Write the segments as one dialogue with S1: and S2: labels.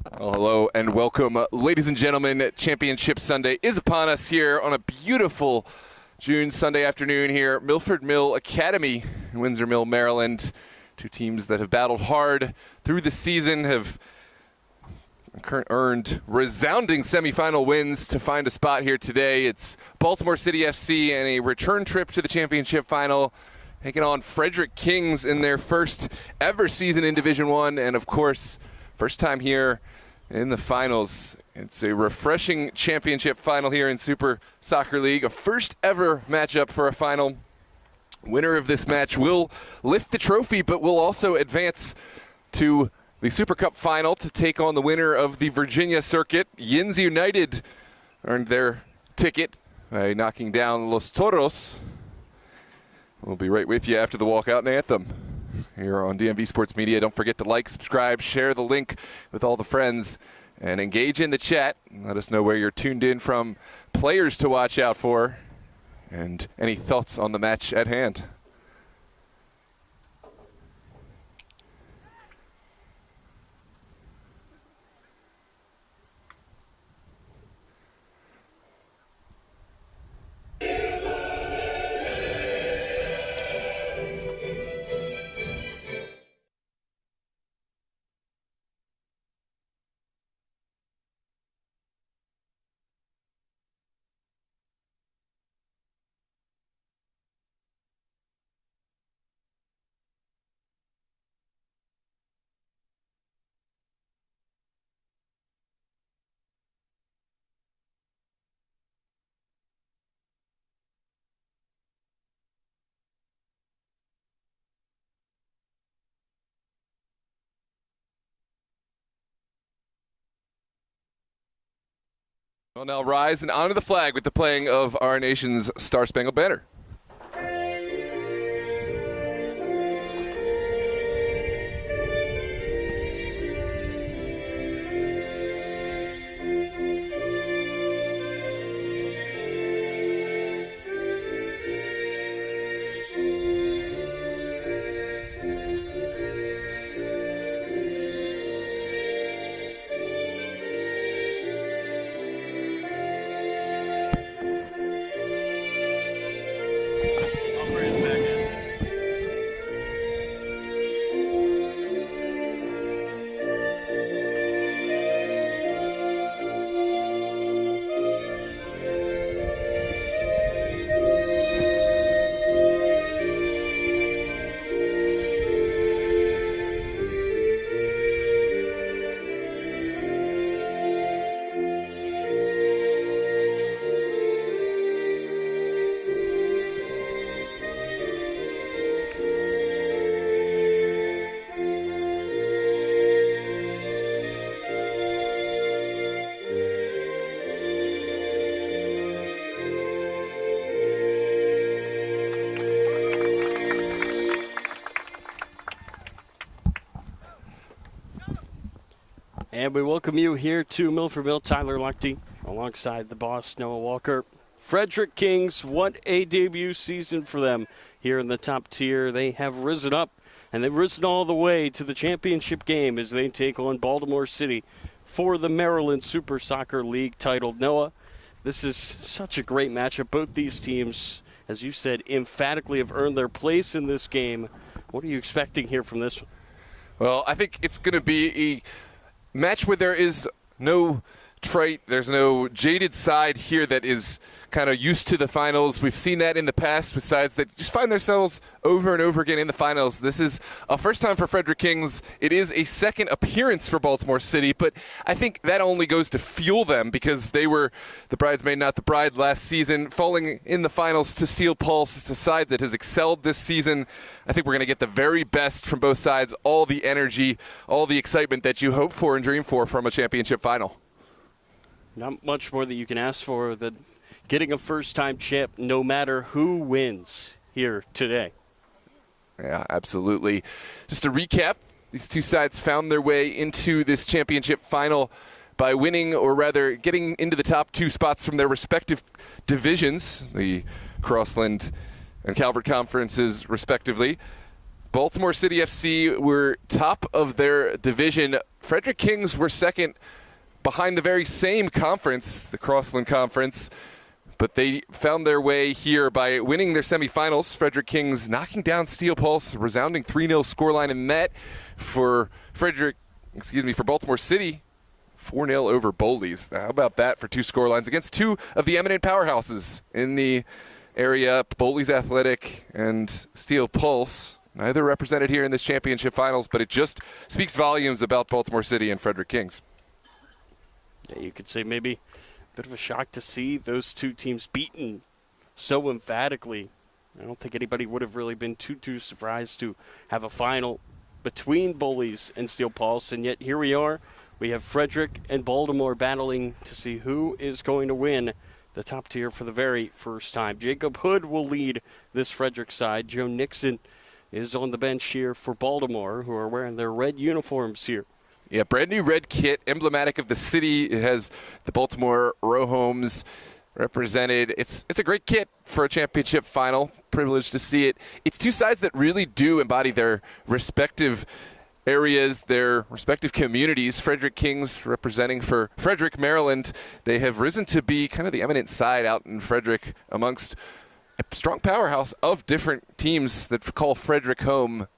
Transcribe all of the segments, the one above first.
S1: Well, hello and welcome, ladies and gentlemen. Championship Sunday is upon us here on a beautiful June Sunday afternoon here at Milford Mill Academy in Windsor Mill, Maryland. Two teams that have battled hard through the season have earned resounding semifinal wins to find a spot here today. It's Baltimore City FC and a return trip to the championship final, taking on Frederick Kings in their first ever season in Division I, and of course, first time here in the finals. It's a refreshing championship final here in Super Soccer League, a first ever matchup for a final. Winner of this match will lift the trophy, but will also advance to the Super Cup final to take on the winner of the Virginia circuit. Yins United earned their ticket by knocking down Los Toros. We'll be right with you after the walkout and anthem here on DMV Sports Media. Don't forget to like, subscribe, share the link with all the friends, and engage in the chat. Let us know where you're tuned in from, players to watch out for, and any thoughts on the match at hand. We'll now rise and honor the flag with the playing of our nation's Star-Spangled Banner.
S2: And we welcome you here to Milford Mill. Tyler Luchte alongside the boss, Noah Walker. Frederick Kings, what a debut season for them here in the top tier. They have risen up, and they've risen all the way to the championship game as they take on Baltimore City for the Maryland Super Soccer League title. Noah, this is such a great matchup. Both these teams, as you said, emphatically have earned their place in this game. What are you expecting here from this one?
S1: Well, I think it's going to be a match where there is no there's no jaded side here that is kind of used to the finals. We've seen that in the past with sides that just find themselves over and over again in the finals. This is a first time for Frederick Kings. It is a second appearance for Baltimore City, but I think that only goes to fuel them because they were the bridesmaid, not the bride last season, falling in the finals to Steel Pulse. It's a side that has excelled this season. I think we're going to get the very best from both sides, all the energy, all the excitement that you hope for and dream for from a championship final.
S2: Not much more that you can ask for than getting a first-time champ no matter who wins here today.
S1: Yeah, absolutely. Just to recap, these two sides found their way into this championship final by winning, or rather getting into the top two spots from their respective divisions, the Crossland and Calvert conferences respectively. Baltimore City FC were top of their division. Frederick Kings were second behind the very same conference, the Crossland Conference. But they found their way here by winning their semifinals. Frederick Kings knocking down Steel Pulse, resounding 3-0 scoreline in net for Baltimore City. 4-0 over Bowleys. How about that for two scorelines against two of the eminent powerhouses in the area, Bowleys Athletic and Steel Pulse. Neither represented here in this championship finals, but it just speaks volumes about Baltimore City and Frederick Kings.
S2: Yeah, you could say maybe a bit of a shock to see those two teams beaten so emphatically. I don't think anybody would have really been too surprised to have a final between Bowleys and Steel Pulse, and yet here we are. We have Frederick and Baltimore battling to see who is going to win the top tier for the very first time. Jacob Hood will lead this Frederick side. Joe Nixon is on the bench here for Baltimore, who are wearing their red uniforms here.
S1: Yeah, brand new red kit, emblematic of the city. It has the Baltimore row homes represented. It's a great kit for a championship final. Privileged to see it. It's two sides that really do embody their respective areas, their respective communities. Frederick Kings representing for Frederick, Maryland. They have risen to be kind of the eminent side out in Frederick amongst a strong powerhouse of different teams that call Frederick home.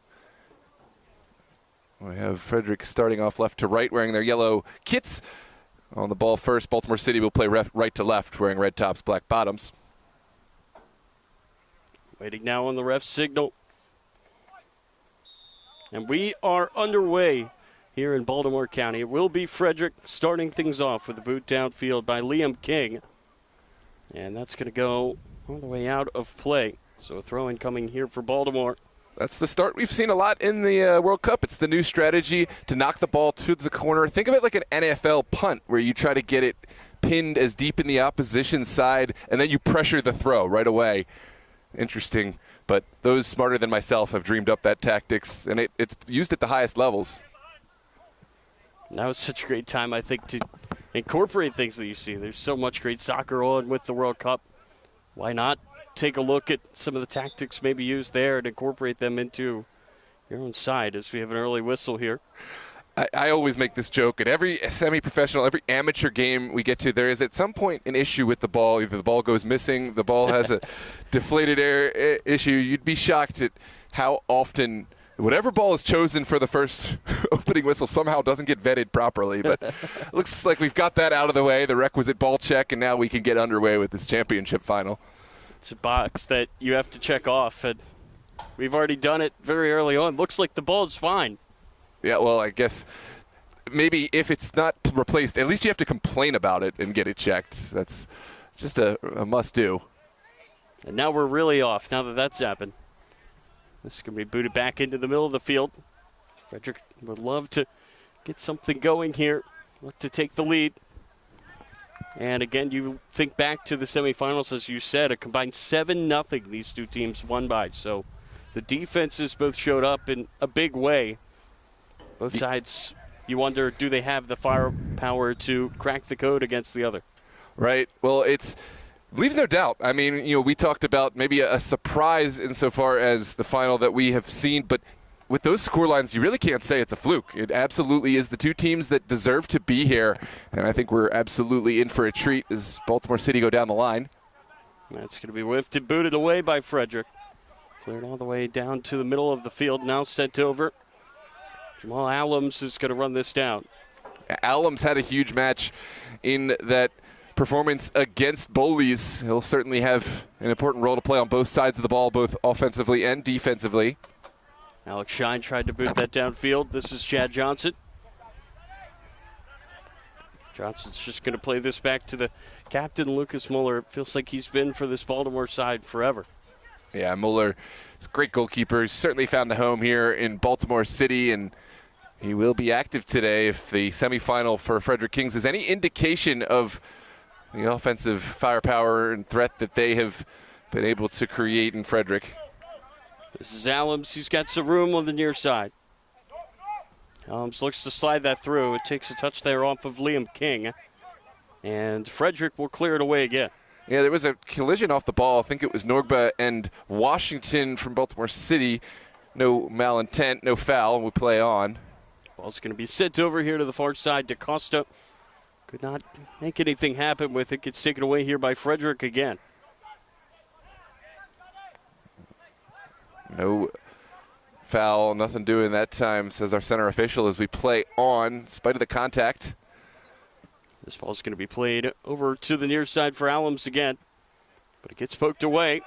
S1: We have Frederick starting off left to right wearing their yellow kits. On the ball first, Baltimore City will play right to left wearing red tops, black bottoms.
S2: Waiting now on the ref signal. And we are underway here in Baltimore County. It will be Frederick starting things off with a boot downfield by Liam King. And that's going to go all the way out of play. So a throw-in coming here for Baltimore.
S1: That's the start we've seen a lot in the World Cup. It's the new strategy to knock the ball to the corner. Think of it like an NFL punt where you try to get it pinned as deep in the opposition side, and then you pressure the throw right away. Interesting. But those smarter than myself have dreamed up that tactics, and it's used at the highest levels.
S2: Now is such a great time, I think, to incorporate things that you see. There's so much great soccer on with the World Cup. Why not take a look at some of the tactics maybe used there and incorporate them into your own side as we have an early whistle here?
S1: I always make this joke. At every semi-professional, every amateur game we get to, there is at some point an issue with the ball. Either the ball goes missing, the ball has a deflated air issue. You'd be shocked at how often whatever ball is chosen for the first opening whistle somehow doesn't get vetted properly. But it looks like we've got that out of the way, the requisite ball check, and now we can get underway with this championship final.
S2: It's a box that you have to check off, and we've already done it very early on. Looks like the ball's fine.
S1: Yeah, well, I guess maybe if it's not replaced, at least you have to complain about it and get it checked. That's just a must-do.
S2: And now we're really off, now that that's happened. This is going to be booted back into the middle of the field. Frederick would love to get something going here, look to take the lead. And again, you think back to the semifinals, as you said, a combined 7-0 these two teams won by. So the defenses both showed up in a big way. Both sides, you wonder, do they have the firepower to crack the code against the other?
S1: Right. Well, it leaves no doubt. I mean, we talked about maybe a surprise insofar as the final that we have seen, but with those scorelines, you really can't say it's a fluke. It absolutely is the two teams that deserve to be here, and I think we're absolutely in for a treat as Baltimore City go down the line.
S2: That's going to be whiffed and booted away by Frederick. Cleared all the way down to the middle of the field, now sent over. Jamal Allums is going to run this down.
S1: Allums had a huge match in that performance against Bowleys. He'll certainly have an important role to play on both sides of the ball, both offensively and defensively.
S2: Alex Shine tried to boot that downfield. This is Chad Johnson. Johnson's just going to play this back to the captain, Lucas Mueller. It feels like he's been for this Baltimore side forever.
S1: Yeah, Mueller is a great goalkeeper. He's certainly found a home here in Baltimore City, and he will be active today if the semifinal for Frederick Kings is any indication of the offensive firepower and threat that they have been able to create in Frederick.
S2: This is Allums. He's got some room on the near side. Allums looks to slide that through. It takes a touch there off of Liam King. And Frederick will clear it away again.
S1: Yeah, there was a collision off the ball. I think it was Norgba and Washington from Baltimore City no malintent, no foul, and we play on.
S2: Ball's going to be sent over here to the far side to Costa. Could not make anything happen with it. Gets taken away here by Frederick again.
S1: No foul, nothing doing that time, says our center official as we play on, in spite of the contact.
S2: This ball's going to be played over to the near side for Allums again, but it gets poked away.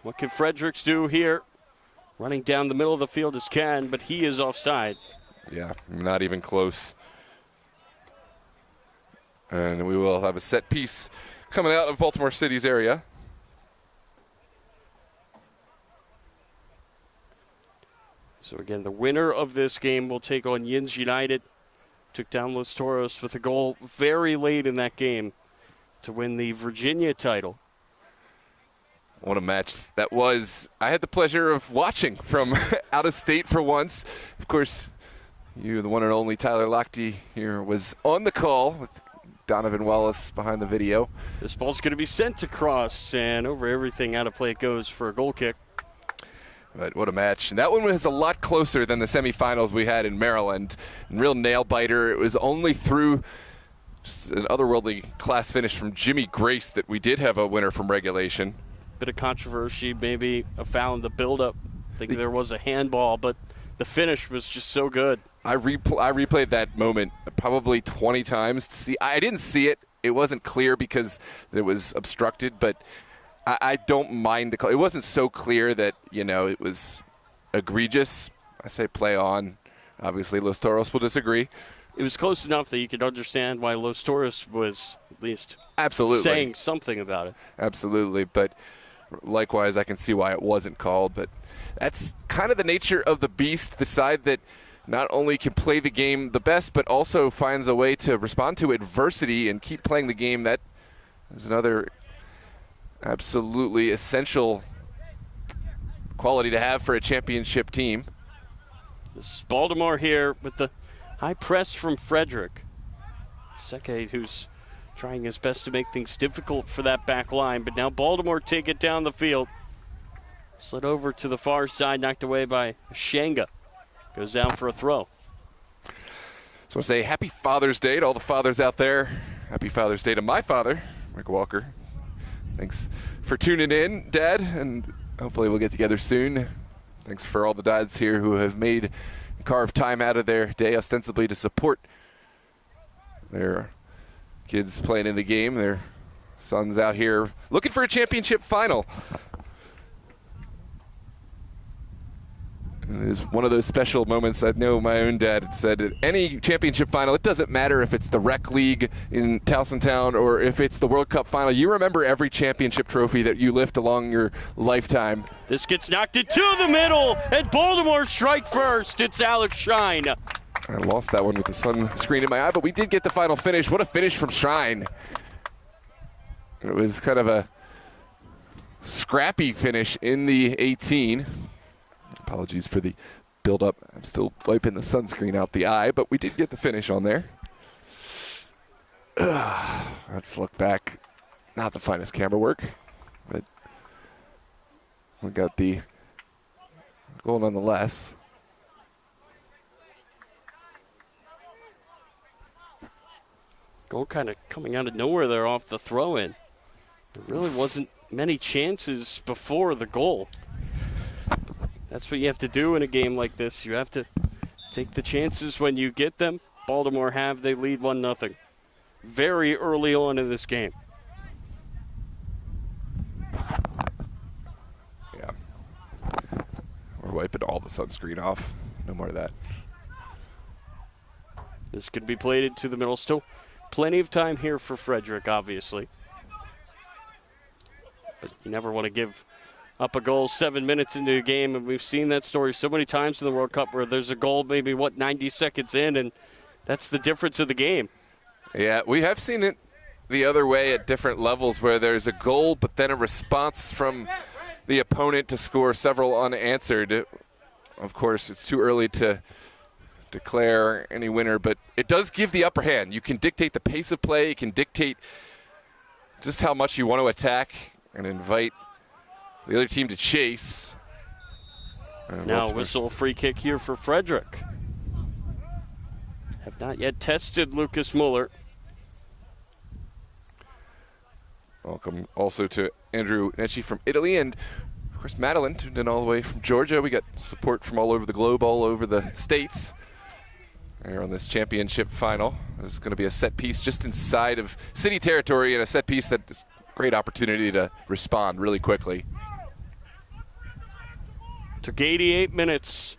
S2: What can Fredericks do here? Running down the middle of the field is Ken, but he is offside.
S1: Yeah, not even close. And we will have a set piece coming out of Baltimore City's area.
S2: So again, the winner of this game will take on Yins United. Took down Los Toros with a goal very late in that game to win the Virginia title.
S1: What a match that was. I had the pleasure of watching from out of state for once. Of course, you, the one and only Tyler Lochte here, was on the call with Donovan Wallace behind the video.
S2: This ball's going to be sent across, and over everything out of play it goes for a goal kick.
S1: But what a match. And that one was a lot closer than the semifinals we had in Maryland. Real nail-biter. It was only through just an otherworldly class finish from Jimmy Grace that we did have a winner from regulation.
S2: Bit of controversy, maybe a foul in the build-up. I think there was a handball, but the finish was just so good.
S1: I replayed that moment probably 20 times to see. I didn't see it. It wasn't clear because it was obstructed, but I don't mind the call. It wasn't so clear that, you know, it was egregious. I say play on. Obviously, Los Toros will disagree.
S2: It was close enough that you could understand why Los Toros was at least
S1: absolutely
S2: saying something about it.
S1: Absolutely, but likewise, I can see why it wasn't called. But that's kind of the nature of the beast, the side that not only can play the game the best, but also finds a way to respond to adversity and keep playing the game. That is another absolutely essential quality to have for a championship team.
S2: This is Baltimore here with the high press from Frederick. Seke, who's trying his best to make things difficult for that back line, but now Baltimore take it down the field. Slid over to the far side, knocked away by Shanga. Goes down for a throw.
S1: So I want to say happy Father's Day to all the fathers out there. Happy Father's Day to my father, Rick Walker. Thanks for tuning in, Dad, and hopefully we'll get together soon. Thanks for all the dads here who have carved time out of their day ostensibly to support their kids playing in the game. Their sons out here looking for a championship final. It is one of those special moments. I know my own dad said at any championship final, it doesn't matter if it's the rec league in Towson Town or if it's the World Cup final. You remember every championship trophy that you lift along your lifetime.
S2: This gets knocked into the middle, and Baltimore strike first. It's Alex Shine.
S1: I lost that one with the sun screen in my eye, but we did get the final finish. What a finish from Shine. It was kind of a scrappy finish in the 18. Apologies for the build-up. I'm still wiping the sunscreen out the eye, but we did get the finish on there. Let's look back. Not the finest camera work, but we got the goal nonetheless.
S2: Goal kind of coming out of nowhere there off the throw-in. There really wasn't many chances before the goal. That's what you have to do in a game like this. You have to take the chances when you get them. Baltimore have. They lead 1-0 very early on in this game.
S1: Yeah. We're wiping all the sunscreen off. No more of that.
S2: This could be played into the middle. Still plenty of time here for Frederick, obviously. But you never want to give up a goal 7 minutes into a game, and we've seen that story so many times in the World Cup where there's a goal maybe, 90 seconds in, and that's the difference of the game.
S1: Yeah, we have seen it the other way at different levels where there's a goal but then a response from the opponent to score several unanswered. Of course, it's too early to declare any winner, but it does give the upper hand. You can dictate the pace of play. You can dictate just how much you want to attack and invite the other team to chase.
S2: Now whistle free kick here for Frederick. Have not yet tested Lucas Muller.
S1: Welcome also to Andrew Necci from Italy, and of course Madeline tuned in all the way from Georgia. We got support from all over the globe, all over the states. Here on this championship final. There's going to be a set piece just inside of city territory, and a set piece that is a great opportunity to respond really quickly.
S2: Took 88 minutes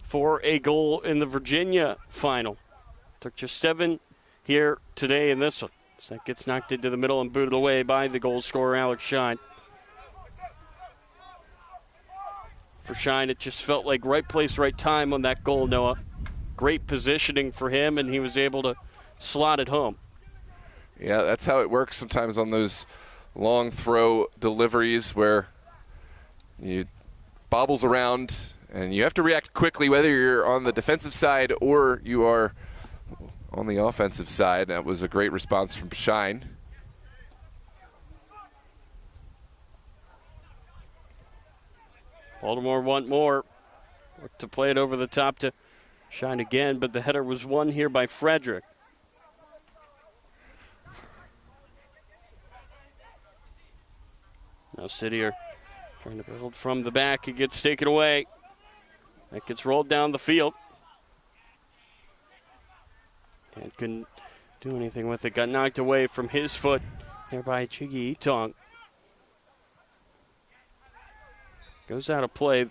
S2: for a goal in the Virginia final. Took just 7 here today in this one. So that gets knocked into the middle and booted away by the goal scorer, Alex Shine. For Shine, it just felt like right place, right time on that goal, Noah. Great positioning for him, and he was able to slot it home.
S1: Yeah, that's how it works sometimes on those long throw deliveries where you bobbles around and you have to react quickly, whether you're on the defensive side or you are on the offensive side. That was a great response from Shine.
S2: Baltimore want more. Look to play it over the top to Shine again, but the header was won here by Frederick. Now City are trying to build from the back. It gets taken away. That gets rolled down the field. And couldn't do anything with it. Got knocked away from his foot there by Chigi Itong. Goes out of play.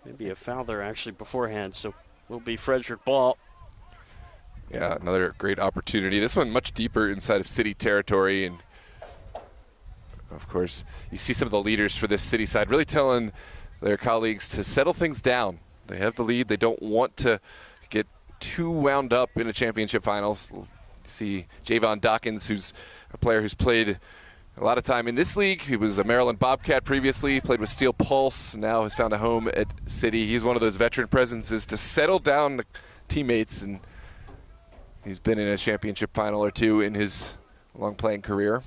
S2: Maybe a foul there actually beforehand, so will be Frederick ball.
S1: Yeah, another great opportunity. This one much deeper inside of city territory, and of course you see some of the leaders for this city side really telling their colleagues to settle things down. They have the lead. They don't want to get too wound up in a championship finals. You see Javon Dawkins, who's a player who's played a lot of time in this league. He was a Maryland Bobcat previously, played with Steel Pulse, now has found a home at City. He's one of those veteran presences to settle down the teammates, and he's been in a championship final or two in his long playing career.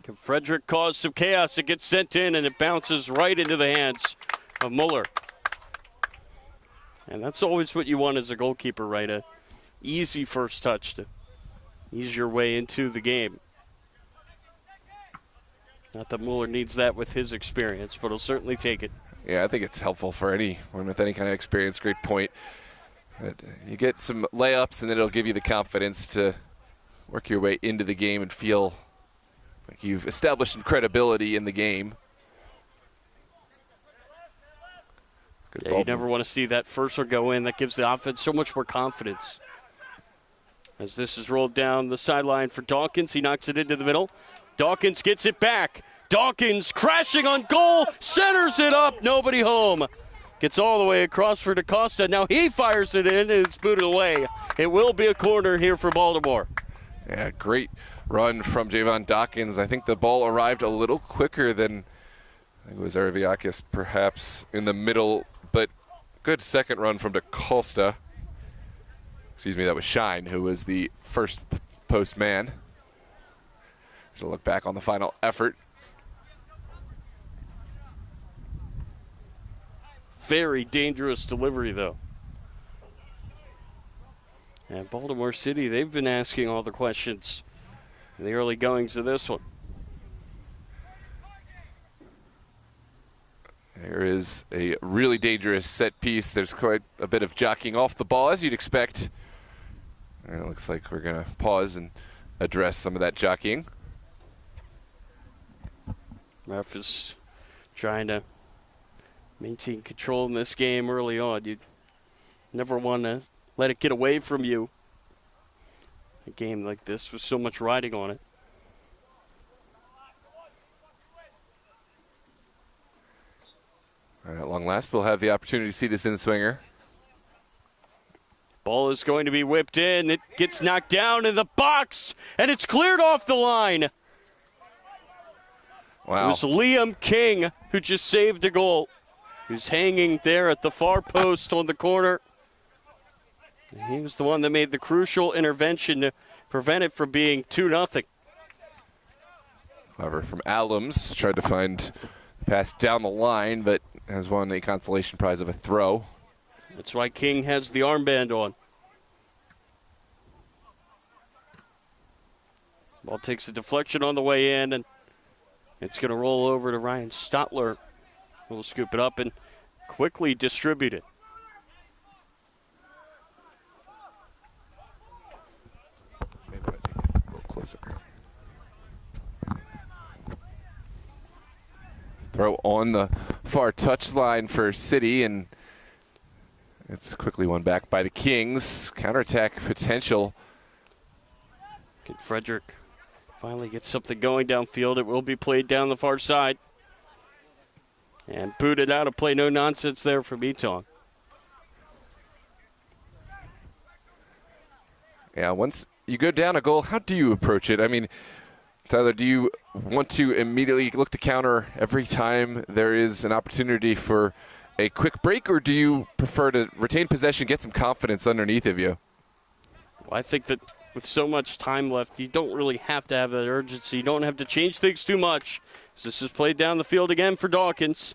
S2: Can Frederick cause some chaos? It gets sent in and it bounces right into the hands of Muller. And that's always what you want as a goalkeeper, right? A easy first touch to ease your way into the game. Not that Muller needs that with his experience, but he'll certainly take it.
S1: Yeah, I think it's helpful for anyone with any kind of experience. Great point. You get some layups, and then it'll give you the confidence to work your way into the game and feel like you've established some credibility in the game.
S2: Yeah, you never want to see that first one go in. That gives the offense so much more confidence. As this is rolled down the sideline for Dawkins, he knocks it into the middle. Dawkins gets it back. Dawkins crashing on goal, centers it up, nobody home. Gets all the way across for DaCosta. Now he fires it in, and it's booted away. It will be a corner here for Baltimore.
S1: Yeah, great run from Javon Dawkins. I think the ball arrived a little quicker than I think it was Araviakis perhaps in the middle, but good second run from DaCosta. Excuse me, that was Shine, who was the first post man. Just a look back on the final effort.
S2: Very dangerous delivery, though. And Baltimore City, they've been asking all the questions in the early goings of this one.
S1: There is a really dangerous set piece. There's quite a bit of jockeying off the ball, as you'd expect. And it looks like we're going to pause and address some of that jockeying.
S2: Ref is trying to maintain control in this game early on. You never want to let it get away from you. A game like this with so much riding on it.
S1: All right, at long last, we'll have the opportunity to see this in swinger.
S2: Ball is going to be whipped in. It gets knocked down in the box, and it's cleared off the line.
S1: Wow.
S2: It was Liam King who just saved a goal. He was hanging there at the far post on the corner. And he was the one that made the crucial intervention to prevent it from being 2-0.
S1: However, from Allums, tried to find the pass down the line, but has won a consolation prize of a throw.
S2: That's why King has the armband on. Ball takes a deflection on the way in, and it's going to roll over to Ryan Stotler, who will scoop it up and quickly distribute it.
S1: Maybe I'll take it a little closer. Throw on the far touchline for City, and it's quickly won back by the Kings. Counterattack potential.
S2: Can Frederick finally get something going downfield? It will be played down the far side. And booted out of play. No nonsense there from Etong.
S1: Yeah, once you go down a goal, how do you approach it? I mean, Tyler, do you want to immediately look to counter every time there is an opportunity for a quick break, or do you prefer to retain possession, get some confidence underneath of you?
S2: Well, I think that with so much time left, you don't really have to have that urgency. You don't have to change things too much. So this is played down the field again for Dawkins.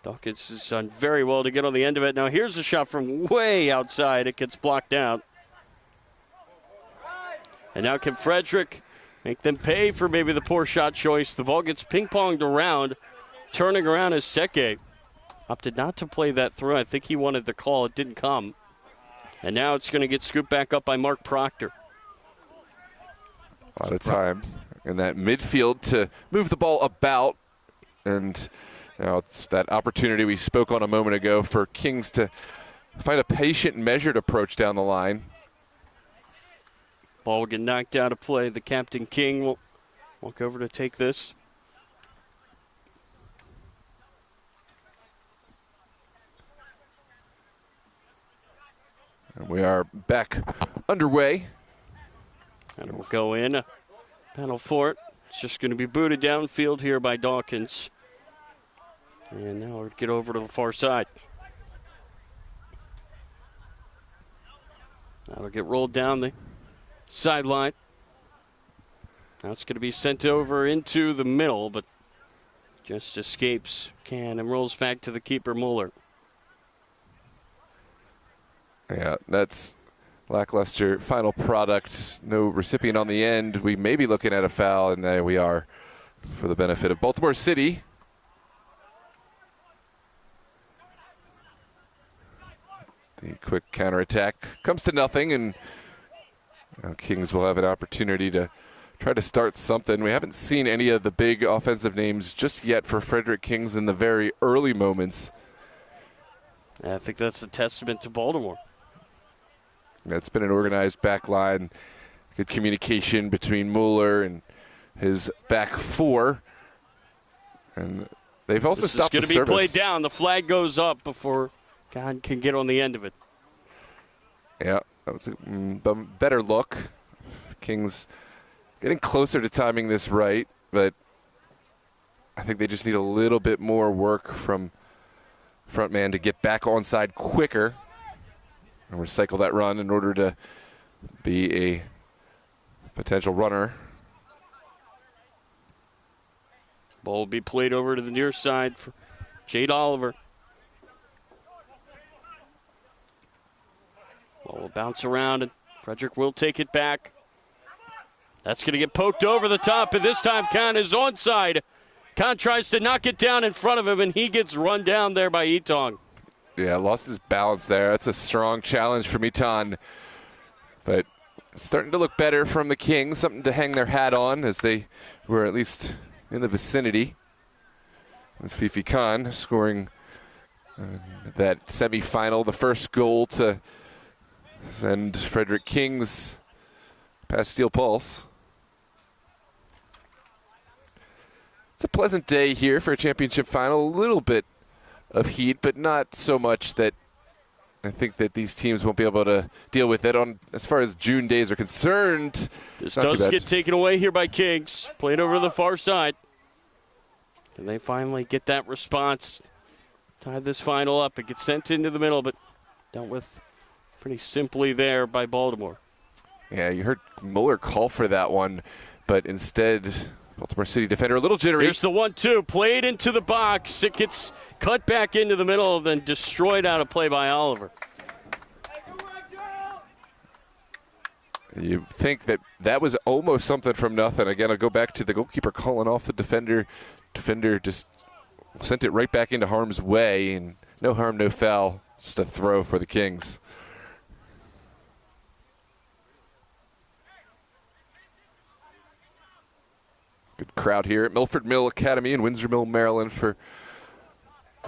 S2: Dawkins has done very well to get on the end of it. Now here's a shot from way outside. It gets blocked out. And now can Frederick make them pay for maybe the poor shot choice? The ball gets ping-ponged around, turning around as Seke opted not to play that through. I think he wanted the call. It didn't come. And now it's going to get scooped back up by Mark Proctor.
S1: A lot of time in that midfield to move the ball about. And now it's that opportunity we spoke on a moment ago for Kings to find a patient, measured approach down the line.
S2: Ball will get knocked out of play. The captain King will walk over to take this.
S1: And we are back underway.
S2: And we'll go in. Battle for it. It's just going to be booted downfield here by Dawkins. And now we'll get over to the far side. That'll get rolled down the sideline. Now it's going to be sent over into the middle, but just escapes and rolls back to the keeper, Mueller.
S1: Yeah, that's lackluster final product. No recipient on the end. We may be looking at a foul, and there we are for the benefit of Baltimore City. The quick counterattack comes to nothing, and now Kings will have an opportunity to try to start something. We haven't seen any of the big offensive names just yet for Frederick Kings in the very early moments.
S2: I think that's a testament to Baltimore.
S1: It's been an organized back line, good communication between Mueller and his back four. And they've also stopped the service.
S2: This is going to be played down. The flag goes up before God can get on the end of it.
S1: Yeah, that was a better look. Kings getting closer to timing this right, but I think they just need a little bit more work from front man to get back onside quicker and recycle that run in order to be a potential runner.
S2: Ball will be played over to the near side for Jade Oliver. Ball will bounce around, and Frederick will take it back. That's going to get poked over the top, and this time Khan is onside. Khan tries to knock it down in front of him, and he gets run down there by Etong.
S1: Yeah, lost his balance there. That's a strong challenge from Eton. But starting to look better from the Kings, something to hang their hat on as they were at least in the vicinity. With Fifi Khan scoring that semifinal, the first goal to send Frederick Kings past Steel Pulse. It's a pleasant day here for a championship final. A little bit of heat, but not so much that I think that these teams won't be able to deal with it on as far as June days are concerned.
S2: This does get taken away here by Kings. Played over to the far side. Can they finally get that response? Tie this final up. It gets sent into the middle, but dealt with pretty simply there by Baltimore.
S1: Yeah, you heard Mueller call for that one, but instead Baltimore City defender a little jittery.
S2: Here's the 1-2, played into the box. It gets cut back into the middle, then destroyed out of play by Oliver.
S1: You think that was almost something from nothing. Again, I'll go back to the goalkeeper calling off the defender. Defender just sent it right back into harm's way, and no harm, no foul. Just a throw for the Kings. Good crowd here at Milford Mill Academy in Windsor Mill, Maryland for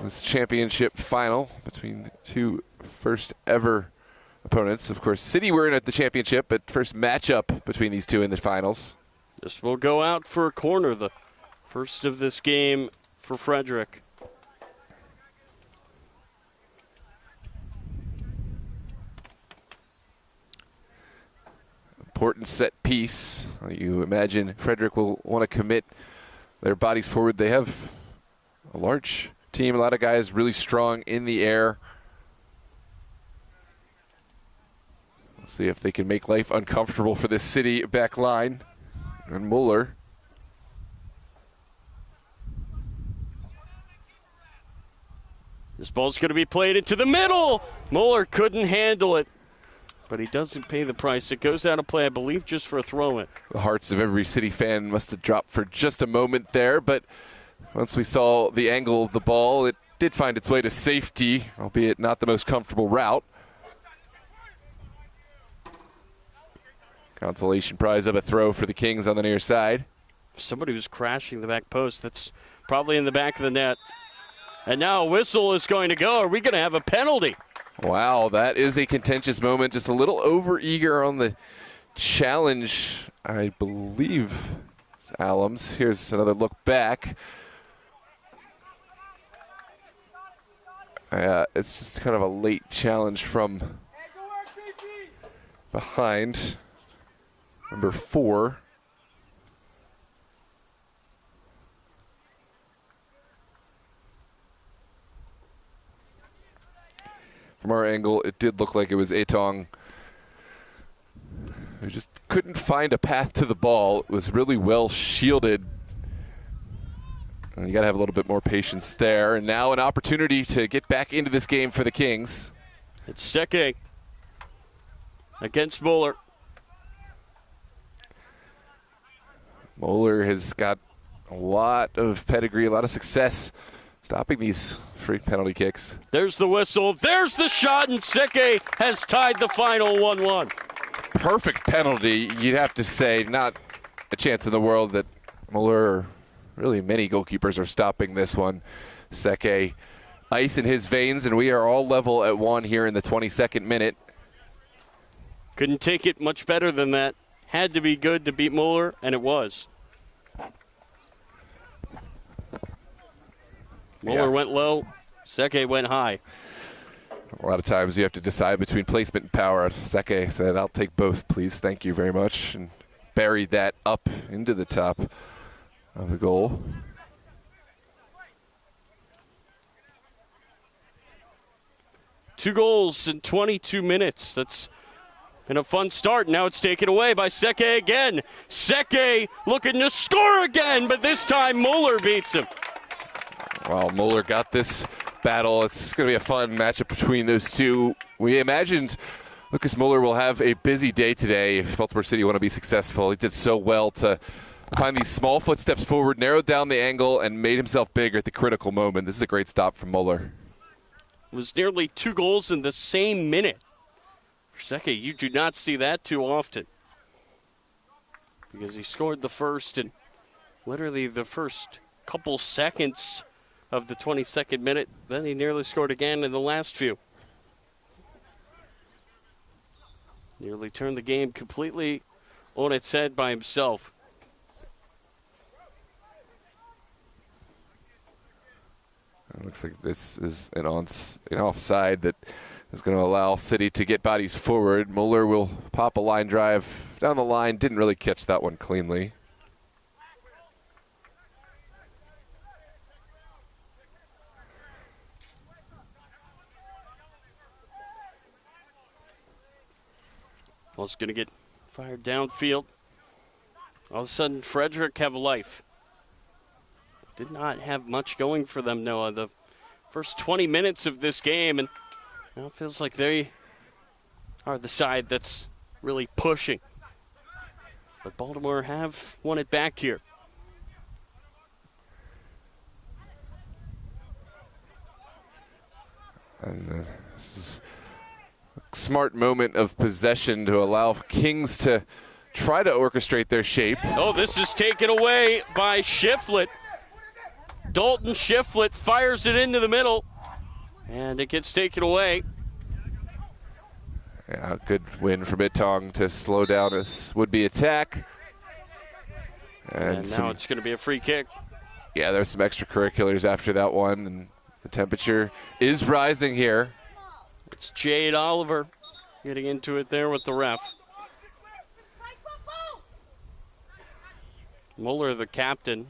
S1: this championship final between two first ever opponents. Of course, City were in at the championship, but first matchup between these two in the finals.
S2: This will go out for a corner, the first of this game for Frederick.
S1: Important set piece. You imagine Frederick will want to commit their bodies forward. They have a large team, a lot of guys really strong in the air. We'll see if they can make life uncomfortable for this City back line. And Mueller.
S2: This ball's going to be played into the middle. Mueller couldn't handle it, but he doesn't pay the price. It goes out of play, I believe, just for a throw-in.
S1: The hearts of every City fan must have dropped for just a moment there, but once we saw the angle of the ball, it did find its way to safety, albeit not the most comfortable route. Consolation prize of a throw for the Kings on the near side.
S2: Somebody was crashing the back post. That's probably in the back of the net. And now a whistle is going to go. Are we going to have a penalty?
S1: Wow, that is a contentious moment. Just a little over-eager on the challenge, I believe, it's Allums. Here's another look back. It's just kind of a late challenge from behind. Number 4. From our angle, it did look like it was Etong, who just couldn't find a path to the ball. It was really well shielded. And you got to have a little bit more patience there. And now an opportunity to get back into this game for the Kings.
S2: It's Seke against Mueller.
S1: Mueller has got a lot of pedigree, a lot of success stopping these free penalty kicks.
S2: There's the whistle. There's the shot, and Seke has tied the final 1-1.
S1: Perfect penalty, you'd have to say. Not a chance in the world that Mueller, or really many goalkeepers, are stopping this one. Seke, ice in his veins, and we are all level at 1 here in the 22nd minute.
S2: Couldn't take it much better than that. Had to be good to beat Mueller, and it was. Mueller went low, Seke went high.
S1: A lot of times you have to decide between placement and power. Seke said, "I'll take both, please. Thank you very much." And buried that up into the top of the goal.
S2: Two goals in 22 minutes. That's been a fun start. Now it's taken away by Seke again. Seke looking to score again, but this time Mueller beats him.
S1: Well, Mueller got this battle. It's going to be a fun matchup between those two. We imagined Lucas Mueller will have a busy day today if Baltimore City want to be successful. He did so well to find these small footsteps forward, narrowed down the angle, and made himself bigger at the critical moment. This is a great stop from Mueller.
S2: It was nearly 2 goals in the same minute. For Seke, you do not see that too often. Because he scored the first in literally the first couple seconds of the 22nd minute. Then he nearly scored again in the last few. Nearly turned the game completely on its head by himself.
S1: It looks like this is an offside that is going to allow City to get bodies forward. Mueller will pop a line drive down the line. Didn't really catch that one cleanly.
S2: Ball's going to get fired downfield. All of a sudden, Frederick have life. Did not have much going for them, Noah. The first 20 minutes of this game, and now it feels like they are the side that's really pushing. But Baltimore have won it back here.
S1: And this is a smart moment of possession to allow Kings to try to orchestrate their shape.
S2: Oh, this is taken away by Shiflett. Dalton Shiflett fires it into the middle, and it gets taken away.
S1: Yeah, good win for Mitong to slow down this would-be attack.
S2: And now it's going to be a free kick.
S1: Yeah, there's some extracurriculars after that one, and the temperature is rising here.
S2: It's Jade Oliver getting into it there with the ref. Muller, the captain.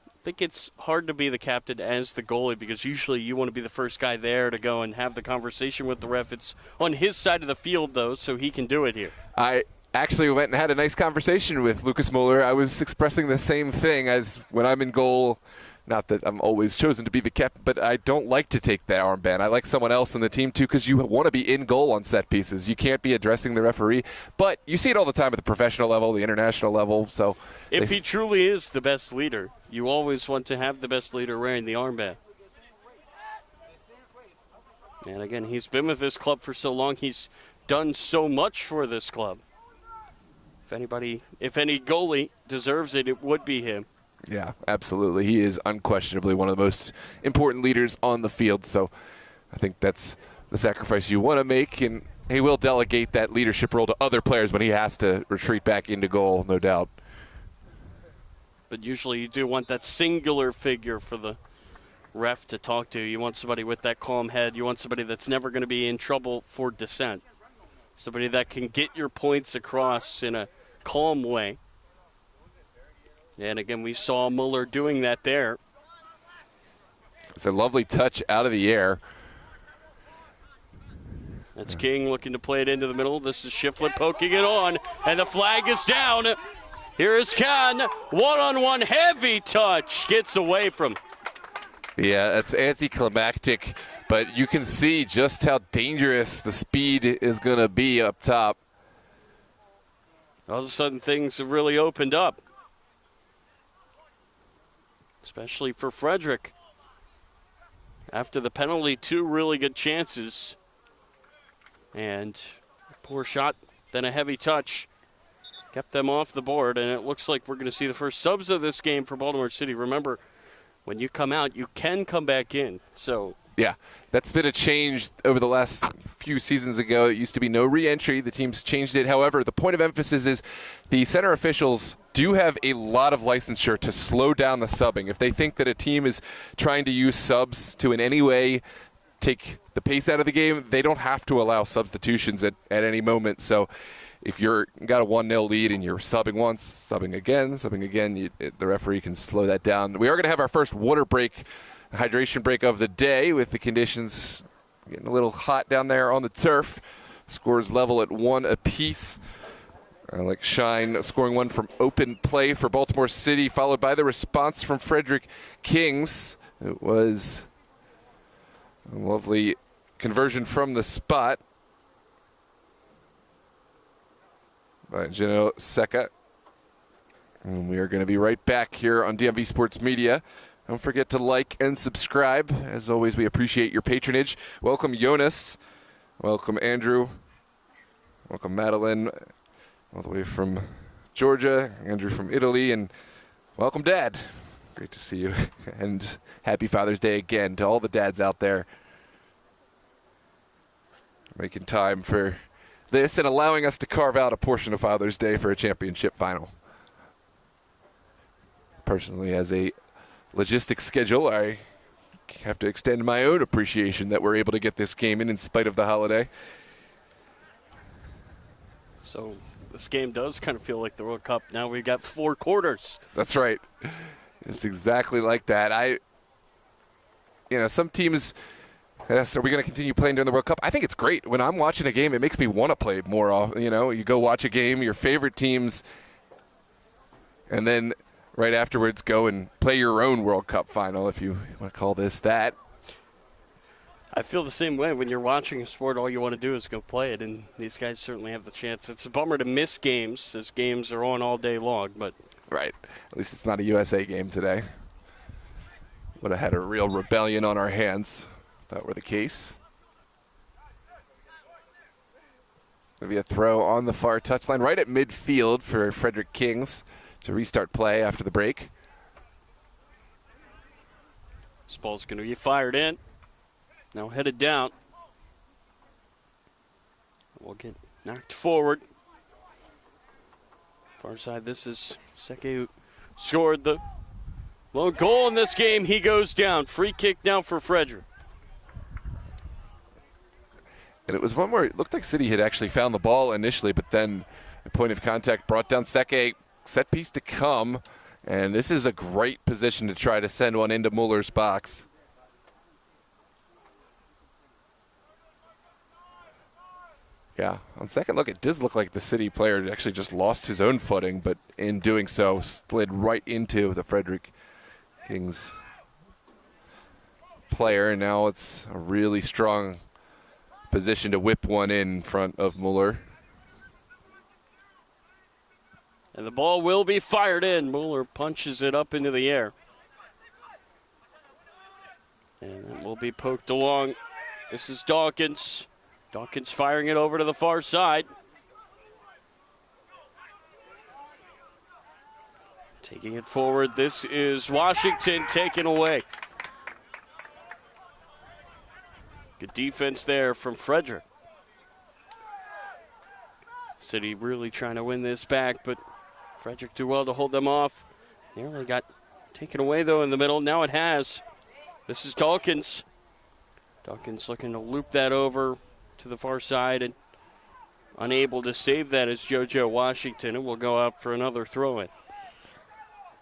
S2: I think it's hard to be the captain as the goalie because usually you want to be the first guy there to go and have the conversation with the ref. It's on his side of the field, though, so he can do it here.
S1: I actually went and had a nice conversation with Lucas Muller. I was expressing the same thing as when I'm in goal. Not that I'm always chosen to be the captain, but I don't like to take that armband. I like someone else in the team, too, because you want to be in goal on set pieces. You can't be addressing the referee. But you see it all the time at the professional level, the international level. So
S2: if he truly is the best leader, you always want to have the best leader wearing the armband. And again, he's been with this club for so long. He's done so much for this club. If any goalie deserves it, it would be him.
S1: Yeah, absolutely. He is unquestionably one of the most important leaders on the field. So I think that's the sacrifice you want to make. And he will delegate that leadership role to other players when he has to retreat back into goal, no doubt.
S2: But usually you do want that singular figure for the ref to talk to. You want somebody with that calm head. You want somebody that's never going to be in trouble for dissent. Somebody that can get your points across in a calm way. And again, we saw Muller doing that there.
S1: It's a lovely touch out of the air.
S2: That's King looking to play it into the middle. This is Shiflett poking it on, and the flag is down. Here is Khan. One-on-one heavy touch. Gets away from.
S1: Yeah, that's anticlimactic, but you can see just how dangerous the speed is going to be up top.
S2: All of a sudden, things have really opened up. Especially for Frederick. After the penalty, 2 really good chances. And a poor shot, then a heavy touch. Kept them off the board, and it looks like we're going to see the first subs of this game for Baltimore City. Remember, when you come out, you can come back in. So
S1: yeah, that's been a change over the last few seasons ago. It used to be no re-entry. The team's changed it. However, the point of emphasis is the center officials do have a lot of licensure to slow down the subbing. If they think that a team is trying to use subs to in any way take the pace out of the game, they don't have to allow substitutions at any moment. So if you're got a 1-0 lead and you're subbing once, subbing again, the referee can slow that down. We are going to have our first water break, hydration break of the day, with the conditions getting a little hot down there on the turf. Scores level at 1 apiece. Like Shine scoring one from open play for Baltimore City, followed by the response from Frederick Kings. It was a lovely conversion from the spot by Gino Seca. And we are going to be right back here on DMV Sports Media. Don't forget to like and subscribe. As always, we appreciate your patronage. Welcome, Jonas. Welcome, Andrew. Welcome, Madeline, all the way from Georgia. Andrew from Italy. And welcome, Dad. Great to see you. And happy Father's Day again to all the dads out there making time for this and allowing us to carve out a portion of Father's Day for a championship final. Personally, as a logistics schedule, I have to extend my own appreciation that we're able to get this game in spite of the holiday.
S2: So this game does kind of feel like the World Cup. Now we've got 4 quarters.
S1: That's right. It's exactly like that. Some teams ask, are we going to continue playing during the World Cup? I think it's great. When I'm watching a game, it makes me want to play more often. You go watch a game, your favorite teams and then right afterwards go and play your own World Cup final, if you want to call this that.
S2: I feel the same way. When you're watching a sport, all you want to do is go play it, and these guys certainly have the chance. It's a bummer to miss games, as games are on all day long, but...
S1: Right. At least it's not a USA game today. Would have had a real rebellion on our hands if that were the case. It's going to be a throw on the far touchline, right at midfield for Frederick Kings to restart play after the break.
S2: This ball's going to be fired in. Now headed down. We'll get knocked forward. Far side, this is Seke who scored the lone goal in this game. He goes down. Free kick now for Frederick.
S1: And it was one where it looked like City had actually found the ball initially, but then a point of contact brought down Seke. Set piece to come. And this is a great position to try to send one into Muller's box. Yeah, on second look, it does look like the City player actually just lost his own footing, but in doing so, slid right into the Frederick Kings player. And now it's a really strong position to whip one in front of Muller.
S2: And the ball will be fired in. Muller punches it up into the air. And it will be poked along. This is Dawkins. Dawkins firing it over to the far side. Taking it forward. This is Washington taken away. Good defense there from Frederick. City really trying to win this back, but Frederick do well to hold them off. Nearly got taken away, though, in the middle. Now it has. This is Dawkins. Dawkins looking to loop that over to the far side, and unable to save that is JoJo Washington, and will go out for another throw-in.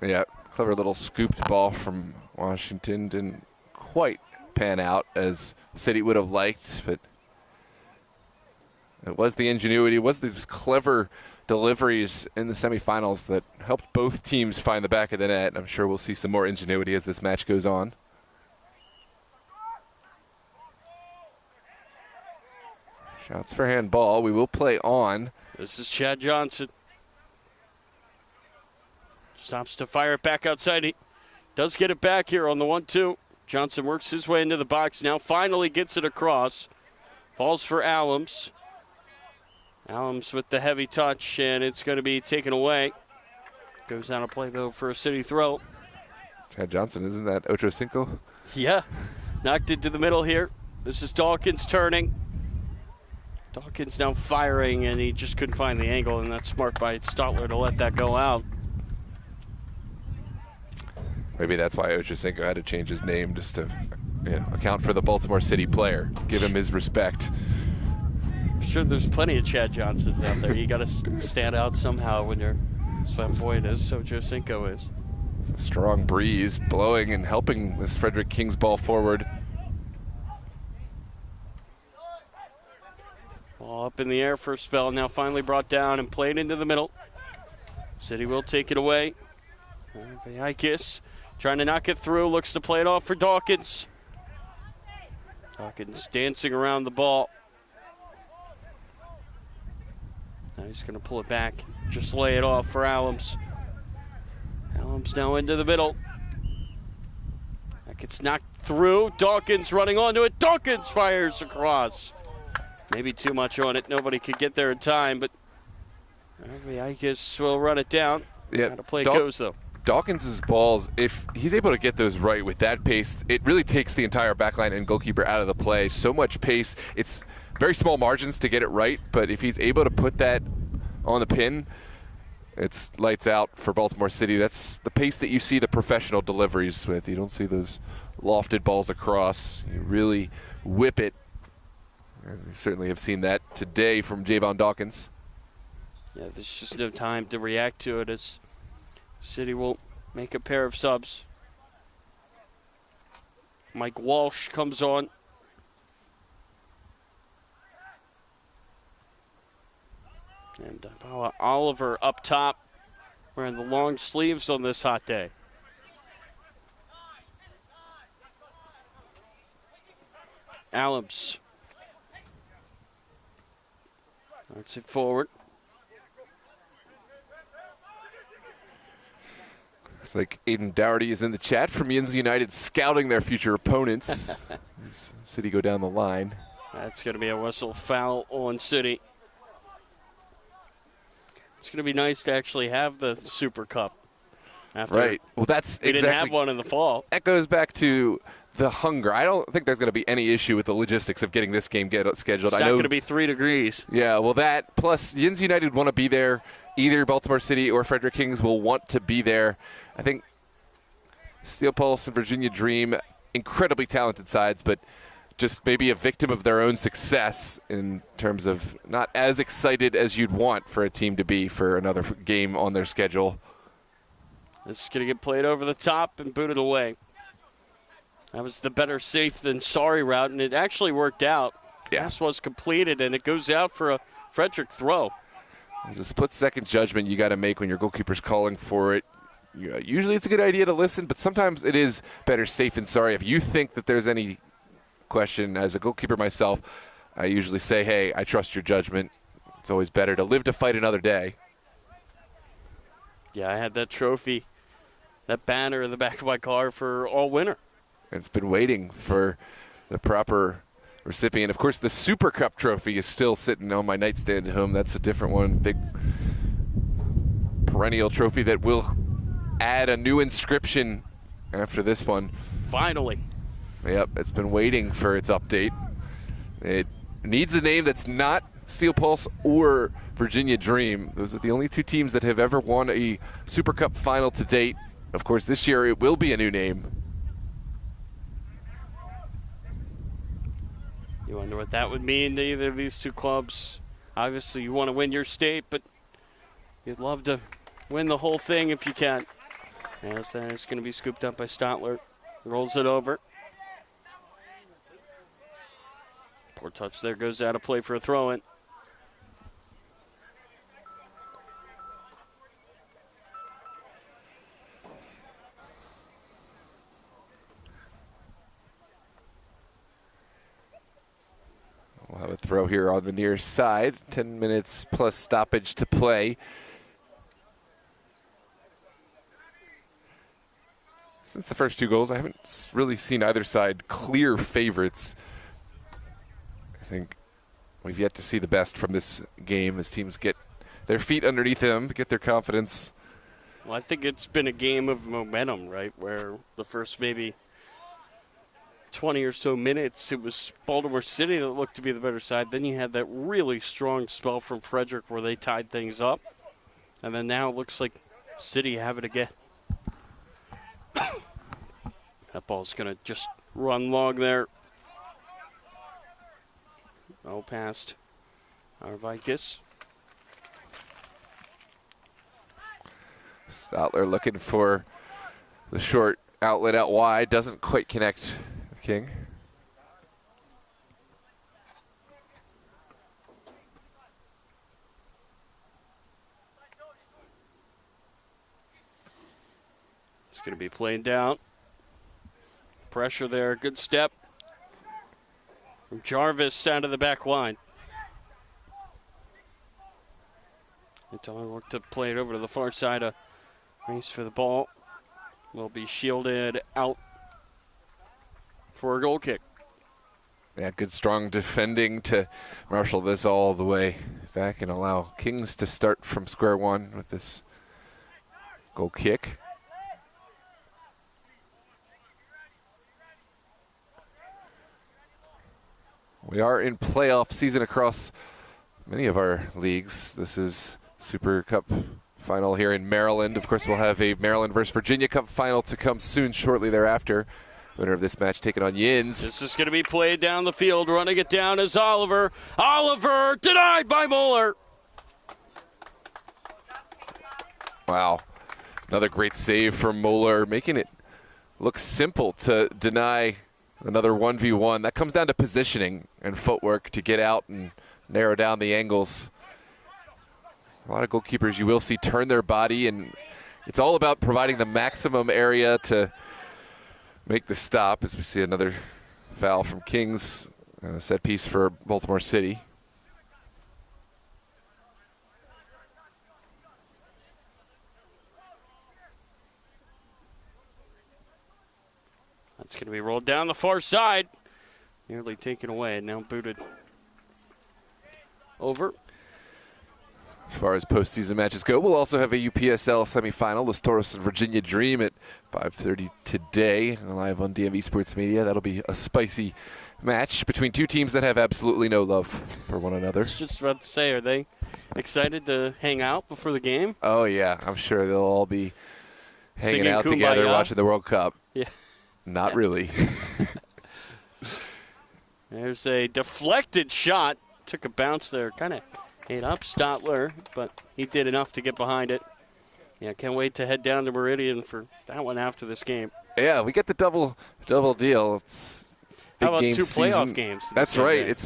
S1: Yeah, clever little scooped ball from Washington. Didn't quite pan out as City would have liked, but it was the ingenuity, it was these clever deliveries in the semifinals that helped both teams find the back of the net. I'm sure we'll see some more ingenuity as this match goes on. Shots for handball. We will play on.
S2: This is Chad Johnson. Stops to fire it back outside. He does get it back here on the 1-2. Johnson works his way into the box. Now finally gets it across. Falls for Allums. Allums with the heavy touch, and it's going to be taken away. Goes down a play, though, for a City throw.
S1: Chad Johnson, isn't that Ocho Cinco?
S2: Yeah. Knocked into the middle here. This is Dawkins turning. Dawkins now firing, and he just couldn't find the angle, and that's smart by Stotler to let that go out.
S1: Maybe that's why Ocho Cinco had to change his name, just to account for the Baltimore City player, give him his respect.
S2: I'm sure there's plenty of Chad Johnsons out there. You got to stand out somehow when you're as flamboyant as Ocho Cinco is.
S1: It's a strong breeze blowing and helping this Frederick Kings ball forward.
S2: Ball up in the air for a spell, now finally brought down and played into the middle. City will take it away. Vaikis trying to knock it through, looks to play it off for Dawkins. Dawkins dancing around the ball. Now he's going to pull it back, just lay it off for Allums. Allums now into the middle. That gets knocked through. Dawkins running onto it. Dawkins fires across. Maybe too much on it. Nobody could get there in time, but Vaikis will run it down.
S1: Yeah,
S2: how to play goes, though.
S1: Dawkins' balls, if he's able to get those right with that pace, it really takes the entire backline and goalkeeper out of the play. So much pace. It's very small margins to get it right, but if he's able to put that on the pin, it's lights out for Baltimore City. That's the pace that you see the professional deliveries with. You don't see those lofted balls across. You really whip it. And we certainly have seen that today from Javon Dawkins.
S2: Yeah, there's just no time to react to it as City will make a pair of subs. Mike Walsh comes on. And Paula Oliver up top. wearing the long sleeves on this hot day. Allums. Knocks it forward.
S1: Looks like Aiden Dougherty is in the chat from Yins United scouting their future opponents. City go down the line.
S2: That's going to be a whistle foul on City. It's going to be nice to actually have the Super Cup.
S1: Right. Well, that's
S2: we
S1: exactly.
S2: didn't have one in the fall.
S1: That goes back to the hunger. I don't think there's going to be any issue with the logistics of getting this game scheduled.
S2: It's not going to be 3 degrees.
S1: Yeah, well, that plus Yins United want to be there. Either Baltimore City or Frederick Kings will want to be there. I think Steel Pulse and Virginia Dream, incredibly talented sides, but just maybe a victim of their own success in terms of not as excited as you'd want for a team to be for another game on their schedule.
S2: This is going to get played over the top and booted away. That was the better safe than sorry route, and it actually worked out.
S1: Yeah.
S2: Pass was completed, and it goes out for a Frederick throw.
S1: There's a split-second judgment you got to make when your goalkeeper's calling for it. Usually it's a good idea to listen, but sometimes it is better safe than sorry. If you think that there's any question, as a goalkeeper myself, I usually say, hey, I trust your judgment. It's always better to live to fight another day.
S2: Yeah, I had that trophy, that banner in the back of my car for all winter.
S1: It's been waiting for the proper recipient. Of course, the Super Cup trophy is still sitting on my nightstand at home. That's a different one. Big perennial trophy that will add a new inscription after this one.
S2: Finally.
S1: Yep, it's been waiting for its update. It needs a name that's not Steel Pulse or Virginia Dream. Those are the only two teams that have ever won a Super Cup final to date. Of course, this year it will be a new name.
S2: You wonder what that would mean to either of these two clubs. Obviously, you want to win your state, but you'd love to win the whole thing if you can. As that is going to be scooped up by Stotler. Rolls it over. Poor touch there, goes out of play for a throw-in.
S1: We'll have a throw here on the near side. 10 minutes plus stoppage to play. Since the first two goals, I haven't really seen either side clear favorites. I think we've yet to see the best from this game as teams get their feet underneath them, get their confidence.
S2: Well, I think it's been a game of momentum, right, where the first maybe 20 or so minutes, it was Baltimore City that looked to be the better side. Then you had that really strong spell from Frederick where they tied things up. And then now it looks like City have it again. That ball's going to just run long there. Oh, past Arvikis.
S1: Stotler looking for the short outlet out wide. Doesn't quite connect King.
S2: It's going to be played down. Pressure there, good step from Jarvis out of the back line. Italian work to play it over to the far side. A race for the ball. Will be shielded out for a goal kick.
S1: Yeah, good strong defending to marshal this all the way back and allow Kings to start from square one with this goal kick. We are in playoff season across many of our leagues. This is Super Cup final here in Maryland. Of course, we'll have a Maryland versus Virginia Cup final to come soon, shortly thereafter. Winner of this match taking on Yins.
S2: This is going to be played down the field. Running it down is Oliver. Oliver denied by Mueller.
S1: Wow. Another great save from Mueller, making it look simple to deny another 1v1. That comes down to positioning and footwork to get out and narrow down the angles. A lot of goalkeepers you will see turn their body, and it's all about providing the maximum area to make the stop, as we see another foul from Kings, and a set piece for Baltimore City.
S2: That's going to be rolled down the far side. Nearly taken away and now booted over.
S1: As far as postseason matches go, we'll also have a UPSL semifinal, Los Toros and Virginia Dream at 5:30 today, live on DMV Sports Media. That'll be a spicy match between two teams that have absolutely no love for one another.
S2: I was just about to say, are they excited to hang out before the game?
S1: Oh, yeah. I'm sure they'll all be hanging
S2: Singing
S1: out
S2: Kumbaya.
S1: together watching the World Cup.
S2: Yeah.
S1: Not really.
S2: There's a deflected shot. Took a bounce there. Kind of ate up Stotler, but he did enough to get behind it. Yeah, can't wait to head down to Meridian for that one after this game.
S1: Yeah, we get the double deal. It's big
S2: How about
S1: game
S2: two
S1: season.
S2: playoff games?
S1: That's right. It's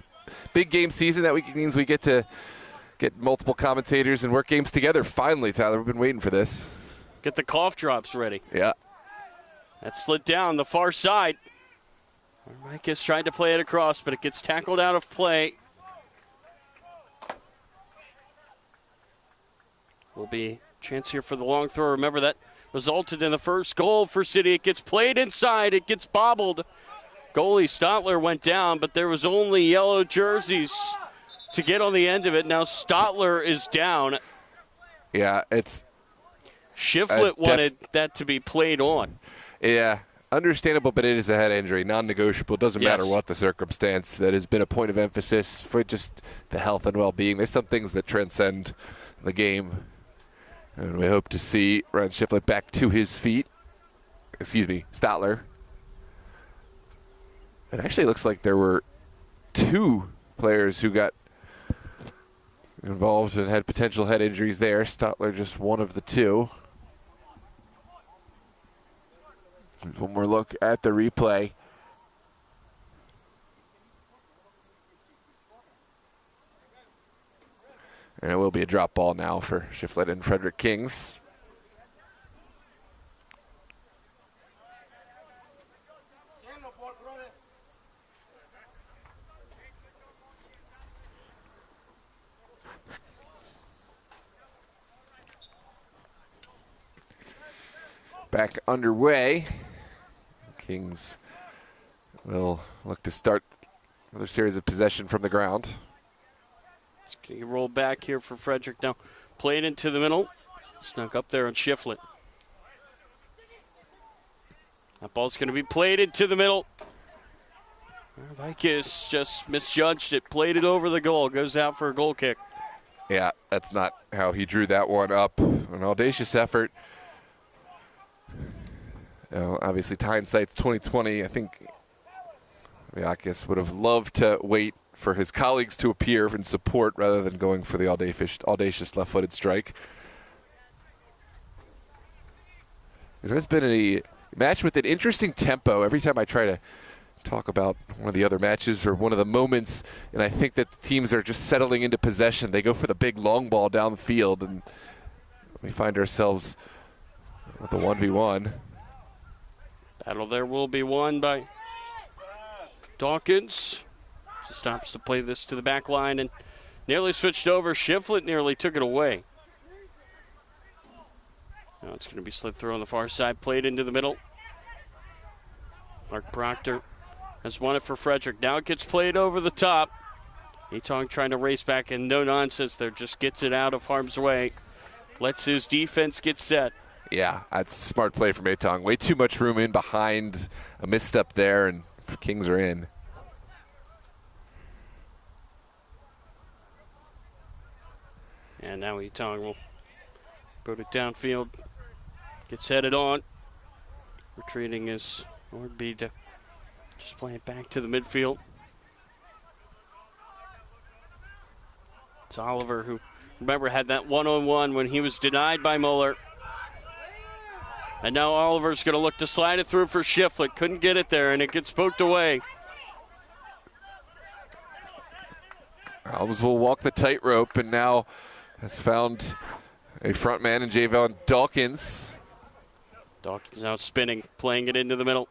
S1: big game season. That means we get to get multiple commentators and work games together. Finally, Tyler, we've been waiting for this.
S2: Get the cough drops ready.
S1: Yeah.
S2: That slid down the far side. Marquez tried to play it across, but it gets tackled out of play. Will be a chance here for the long throw. Remember, that resulted in the first goal for City. It gets played inside. It gets bobbled. Goalie Stotler went down, but there was only yellow jerseys to get on the end of it. Now Stotler is down.
S1: Yeah, it's...
S2: Shiflett wanted that to be played on.
S1: Yeah, understandable, but it is a head injury. Non-negotiable. Doesn't matter what the circumstance. That has been a point of emphasis for just the health and well-being. There's some things that transcend the game. And we hope to see Ryan Shiflett back to his feet. Excuse me, Stotler. It actually looks like there were two players who got involved and had potential head injuries there. Stotler just one of the two. One more look at the replay. And it will be a drop ball now for Shiflett and Frederick Kings. Back underway. Kings will look to start another series of possession from the ground.
S2: It's going to roll back here for Frederick now. Played into the middle. Snuck up there on Shiflett. That ball's going to be played into the middle. Vikis just misjudged it. Played it over the goal. Goes out for a goal kick.
S1: Yeah, that's not how he drew that one up. An audacious effort. Obviously, hindsight's 2020. I think Viakis would have loved to wait for his colleagues to appear in support rather than going for the audacious left-footed strike. It has been a match with an interesting tempo. Every time I try to talk about one of the other matches or one of the moments, and I think that the teams are just settling into possession, they go for the big long ball down the field, and we find ourselves with a 1v1.
S2: Battle there will be won by Dawkins. Just stops to play this to the back line and nearly switched over. Shiflett nearly took it away. Now it's going to be slid through on the far side, played into the middle. Mark Proctor has won it for Frederick. Now it gets played over the top. Etong trying to race back, and no nonsense there. Just gets it out of harm's way. Lets his defense get set.
S1: Yeah, that's a smart play from Etong. Way too much room in behind. A misstep there, and Kings are in.
S2: And now Etong will put it downfield. Gets headed on. Retreating his would be to just play it back to the midfield. It's Oliver who, remember, had that one-on-one when he was denied by Muller. And now Oliver's going to look to slide it through for Shiflett. Couldn't get it there, and it gets poked away.
S1: Alves will walk the tightrope, and now has found a front man in Javon Dawkins.
S2: Dawkins out spinning, playing it into the middle.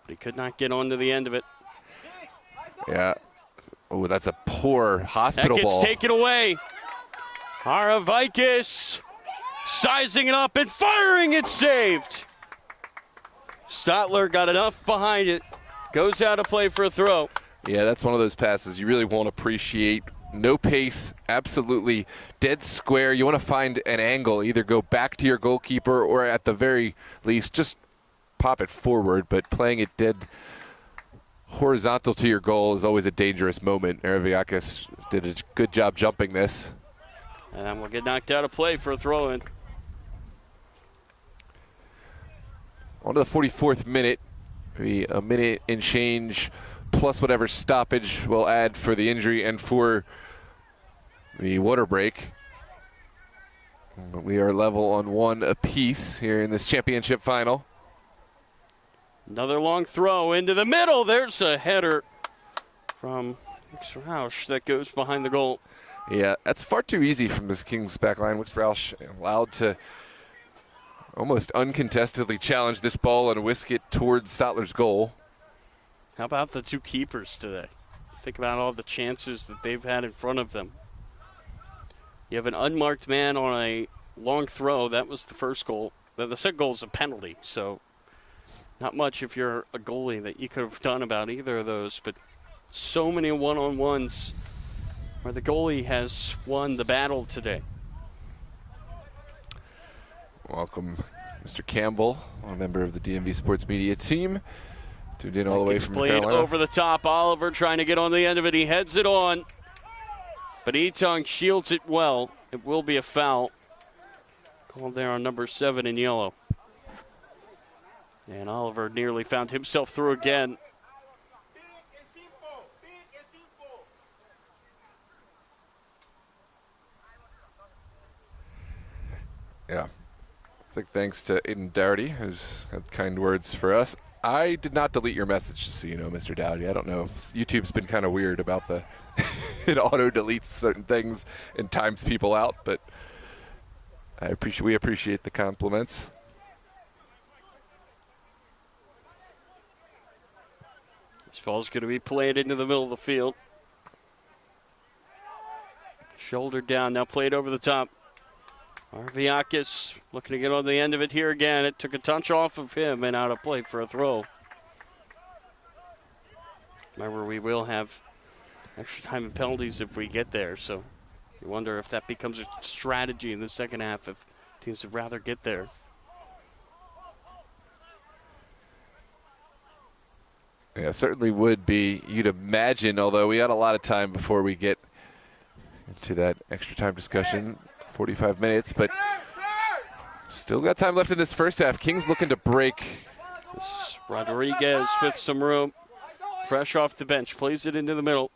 S2: But he could not get onto the end of it.
S1: Yeah. Oh, that's a poor hospital
S2: that gets
S1: ball.
S2: Taken away. Aravikis sizing it up and firing it, saved. Stotler got enough behind it. Goes out of play for a throw.
S1: Yeah, that's one of those passes you really won't appreciate. No pace, absolutely dead square. You want to find an angle, either go back to your goalkeeper or at the very least just pop it forward, but playing it dead horizontal to your goal is always a dangerous moment. Aravikis did a good job jumping this.
S2: And we'll get knocked out of play for a throw-in.
S1: On to the 44th minute. Maybe a minute and change plus whatever stoppage we'll add for the injury and for the water break. But we are level on 1 apiece here in this championship final.
S2: Another long throw into the middle. There's a header from Rausch that goes behind the goal.
S1: Yeah, that's far too easy from this Kings backline. Rausch allowed to almost uncontestedly challenge this ball and whisk it towards Stotler's goal.
S2: How about the two keepers today? Think about all the chances that they've had in front of them. You have an unmarked man on a long throw. That was the first goal. The second goal is a penalty, so not much if you're a goalie that you could have done about either of those, but so many one-on-ones where the goalie has won the battle today.
S1: Welcome, Mr. Campbell, a member of the DMV Sports Media team. Tuned in all the way from
S2: Carolina. Played over the top. Oliver trying to get on the end of it. He heads it on. But Etong shields it well. It will be a foul. Called there on number 7 in yellow. And Oliver nearly found himself through again.
S1: Yeah. I think thanks to Aiden Dougherty, who's had kind words for us. I did not delete your message, just so you know, Mr. Dowdy. I don't know if YouTube's been kind of weird about the it auto deletes certain things and times people out, but we appreciate the compliments.
S2: This ball's going to be played into the middle of the field. Shoulder down, now played over the top. Aravikis looking to get on the end of it here again. It took a touch off of him and out of play for a throw. Remember, we will have extra time and penalties if we get there, so you wonder if that becomes a strategy in the second half if teams would rather get there.
S1: Yeah, certainly would be. You'd imagine, although we got a lot of time before we get into that extra time discussion. 45 minutes, but still got time left in this first half. Kings looking to break.
S2: This is Rodriguez with some room. Fresh off the bench, plays it into the middle.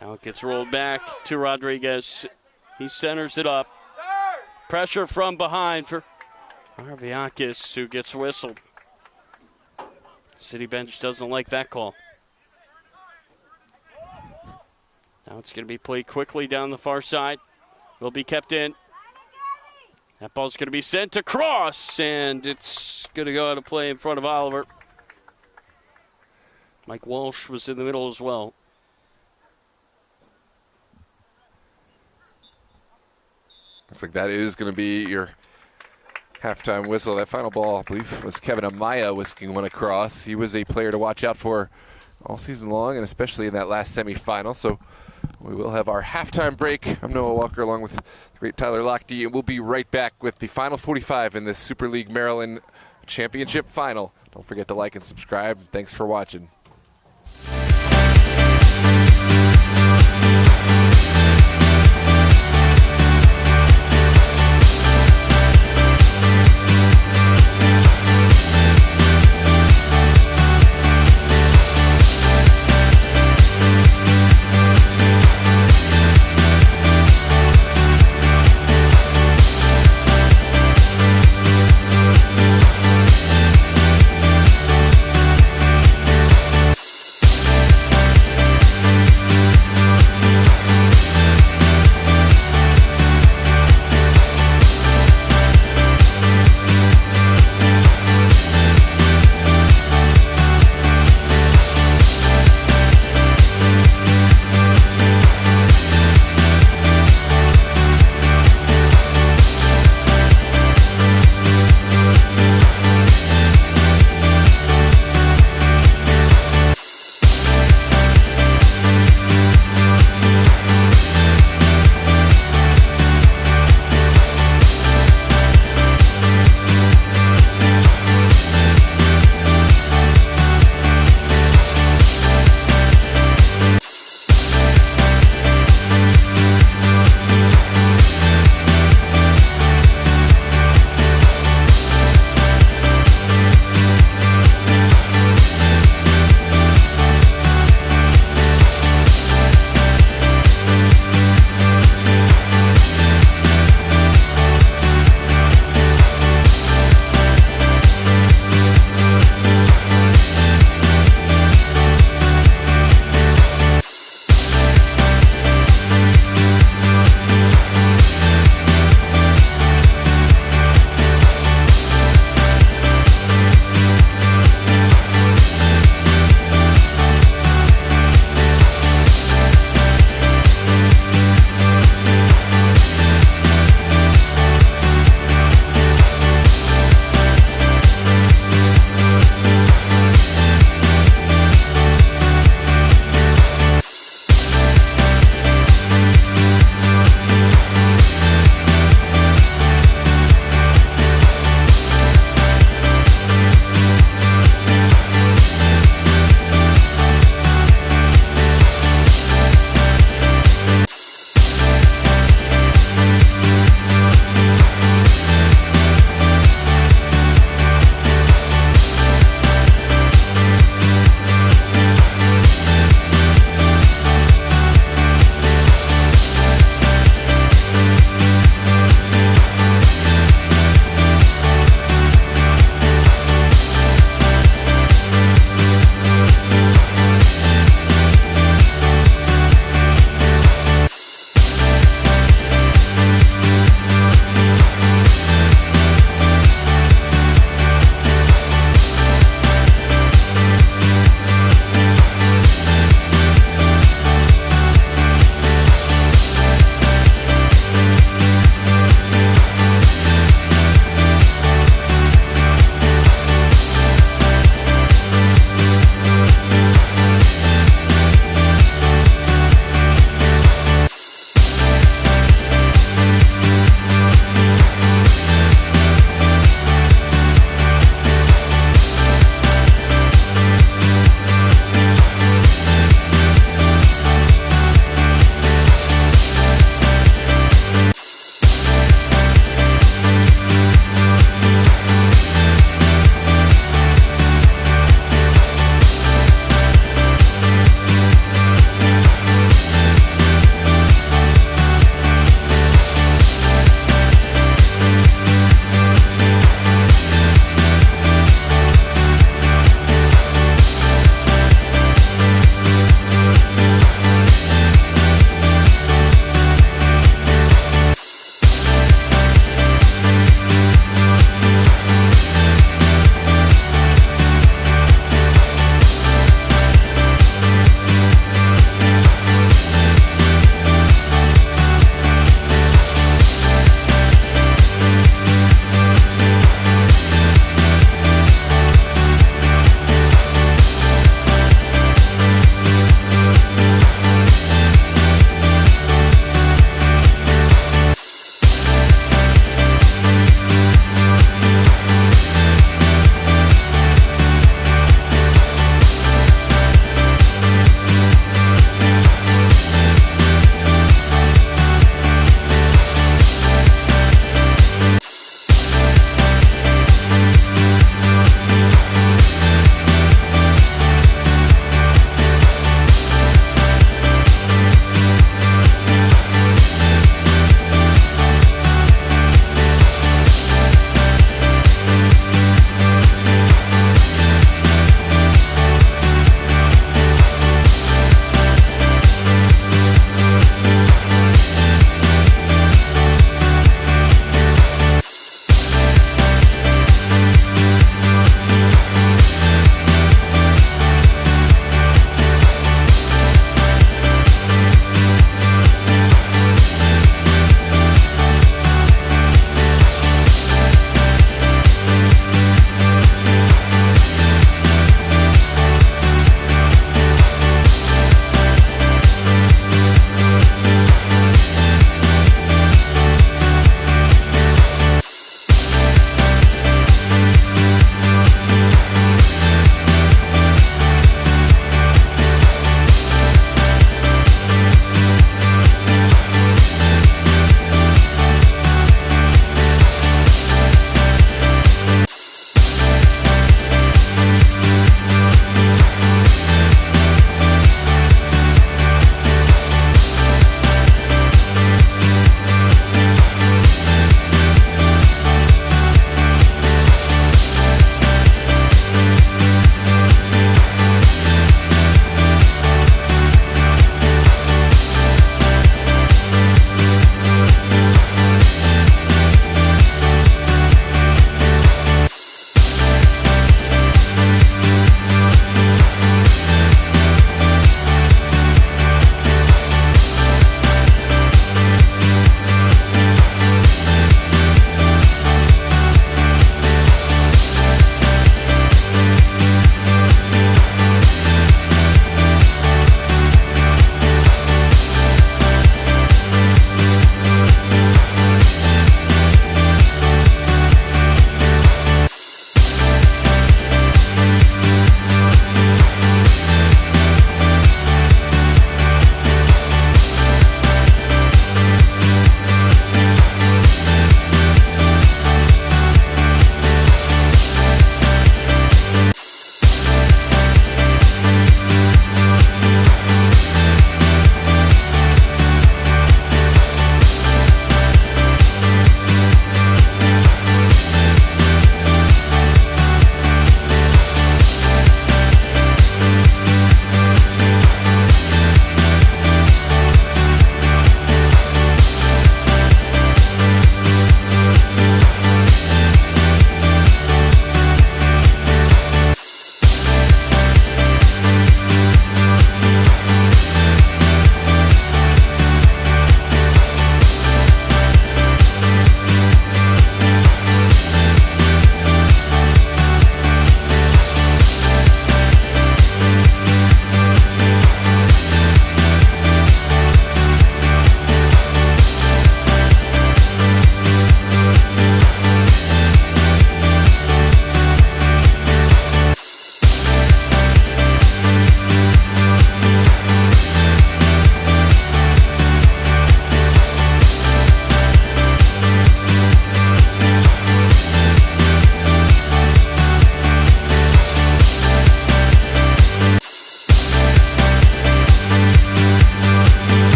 S2: Now it gets rolled back to Rodriguez. He centers it up. Pressure from behind for Aravikis, who gets whistled. City bench doesn't like that call. Now it's going to be played quickly down the far side. Will be kept in. That ball's going to be sent across, and it's going to go out of play in front of Oliver. Mike Walsh was in the middle as well.
S1: Looks like that is going to be your halftime whistle. That final ball, I believe, was Kevin Amaya whisking one across. He was a player to watch out for all season long, and especially in that last semifinal. So we will have our halftime break. I'm Noah Walker along with the great Tyler Lochte, and we'll be right back with the final 45 in this Super League Maryland Championship Final. Don't forget to like and subscribe. Thanks for watching.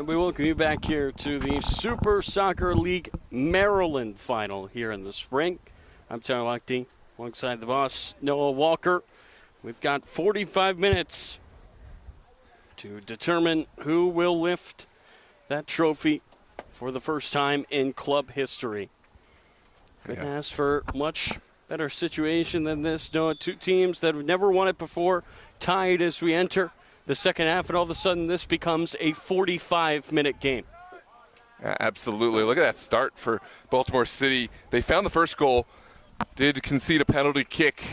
S2: And we welcome you back here to the Super Soccer League Maryland final here in the spring. I'm Tyler Lochte, alongside the boss, Noah Walker. We've got 45 minutes to determine who will lift that trophy for the first time in club history. Couldn't ask for much better situation than this. Noah, two teams that have never won it before, tied as we enter the second half, and all of a sudden this becomes a 45-minute game.
S1: Yeah, absolutely. Look at that start for Baltimore City. They found the first goal, did concede a penalty kick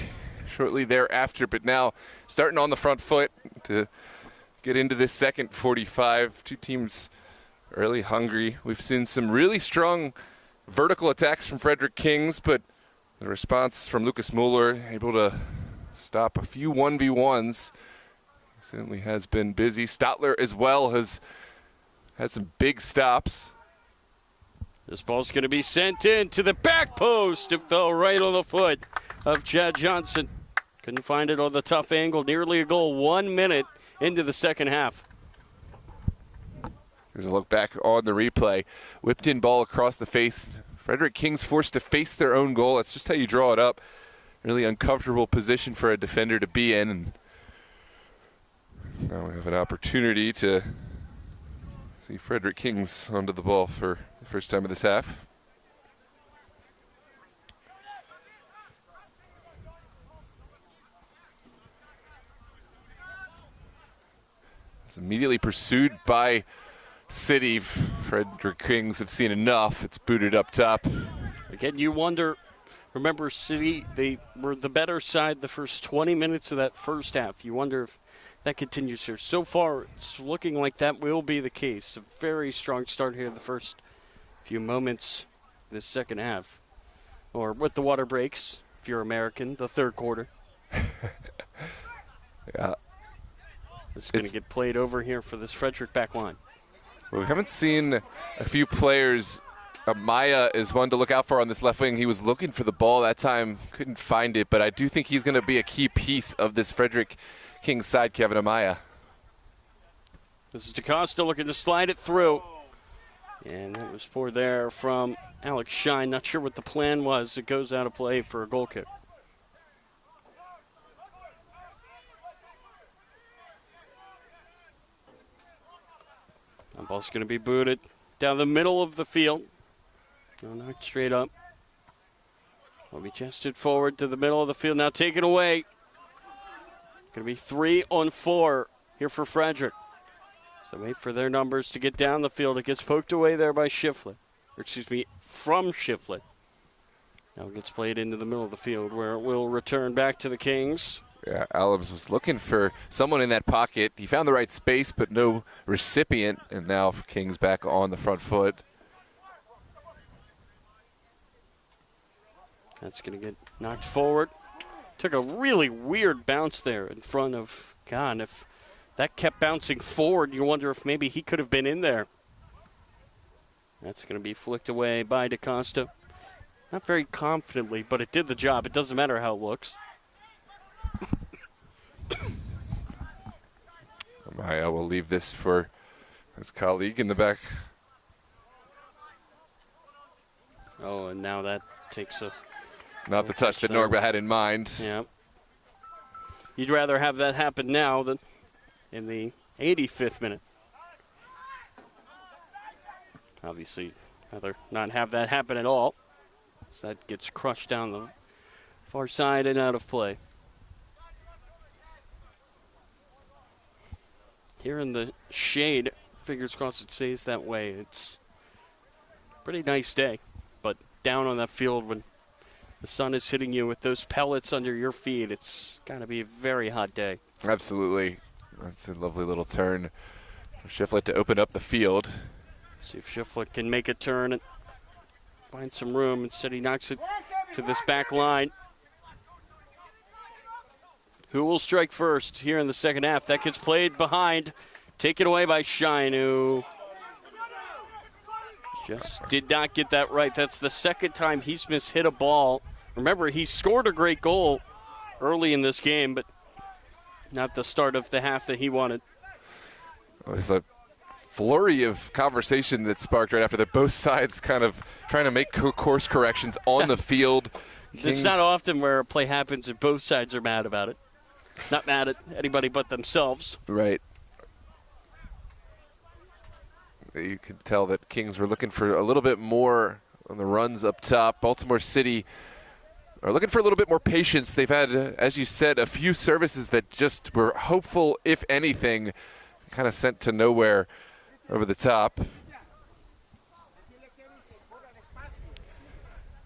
S1: shortly thereafter, but now starting on the front foot to get into this second 45. Two teams early hungry. We've seen some really strong vertical attacks from Frederick Kings, but the response from Lucas Mueller, able to stop a few 1v1s. Certainly has been busy. Stotler as well has had some big stops.
S2: This ball's going to be sent in to the back post. It fell right on the foot of Chad Johnson. Couldn't find it on the tough angle. Nearly a goal 1 minute into the second half.
S1: Here's a look back on the replay. Whipped in ball across the face. Frederick Kings forced to face their own goal. That's just how you draw it up. Really uncomfortable position for a defender to be in. And now we have an opportunity to see Frederick Kings onto the ball for the first time of this half. It's immediately pursued by City. Frederick Kings have seen enough. It's booted up top.
S2: Again, you wonder, remember City, they were the better side the first 20 minutes of that first half. You wonder if that continues here. So far, it's looking like that will be the case. A very strong start here the first few moments this second half. Or with the water breaks, if you're American, the third quarter.
S1: Yeah.
S2: It's going to get played over here for this Frederick back line.
S1: Well, we haven't seen a few players. Maya is one to look out for on this left wing. He was looking for the ball that time, couldn't find it, but I do think he's going to be a key piece of this Frederick Kings side, Kevin Amaya.
S2: This is DaCosta looking to slide it through. And it was poor there from Alex Shine. Not sure what the plan was. It goes out of play for a goal kick. The ball's going to be booted down the middle of the field. No, knocked straight up. Will be chested forward to the middle of the field. Now taken away. Going to be 3-on-4 here for Frederick. So wait for their numbers to get down the field. It gets poked away there by Shiflett. Or excuse me, from Shiflett. Now it gets played into the middle of the field where it will return back to the Kings.
S1: Yeah, Alums was looking for someone in that pocket. He found the right space, but no recipient. And now Kings back on the front foot.
S2: That's going to get knocked forward. Took a really weird bounce there in front of God. If that kept bouncing forward, you wonder if maybe he could have been in there. That's going to be flicked away by DaCosta. Not very confidently, but it did the job. It doesn't matter how it looks.
S1: Maya will leave this for his colleague in the back.
S2: Oh, and now that takes a...
S1: Not the touch that Norba had in mind.
S2: Yeah. You'd rather have that happen now than in the 85th minute. Obviously, rather not have that happen at all. So that gets crushed down the far side and out of play. Here in the shade, fingers crossed it stays that way. It's a pretty nice day, but down on that field when the sun is hitting you with those pellets under your feet, it's got to be a very hot day.
S1: Absolutely. That's a lovely little turn for Shiflett to open up the field.
S2: See if Shiflett can make a turn and find some room. Instead, he knocks it to this back line. Who will strike first here in the second half? That gets played behind. Taken away by Shine, who just did not get that right. That's the second time he's mishit a ball. Remember, he scored a great goal early in this game, but not the start of the half that he wanted.
S1: Well, there's a flurry of conversation that sparked right after that. Both sides kind of trying to make course corrections on the field.
S2: It's not often where a play happens and both sides are mad about it. Not mad at anybody but themselves.
S1: Right. You could tell that Kings were looking for a little bit more on the runs up top. Baltimore City are looking for a little bit more patience. They've had, as you said, a few services that just were hopeful, if anything, kind of sent to nowhere over the top.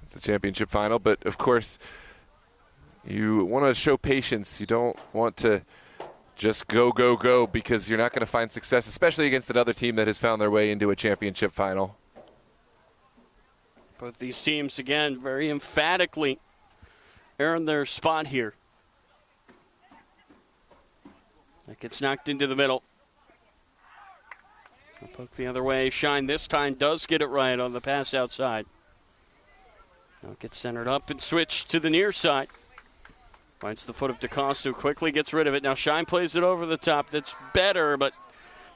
S1: It's a championship final, but of course, you want to show patience. You don't want to just go, because you're not going to find success, especially against another team that has found their way into a championship final.
S2: Both these teams, again, very emphatically earn their spot here. That gets knocked into the middle. A poke the other way. Shine this time does get it right on the pass outside. Now it gets centered up and switched to the near side. Finds the foot of DeCosta, who quickly gets rid of it. Now Shine plays it over the top. That's better, but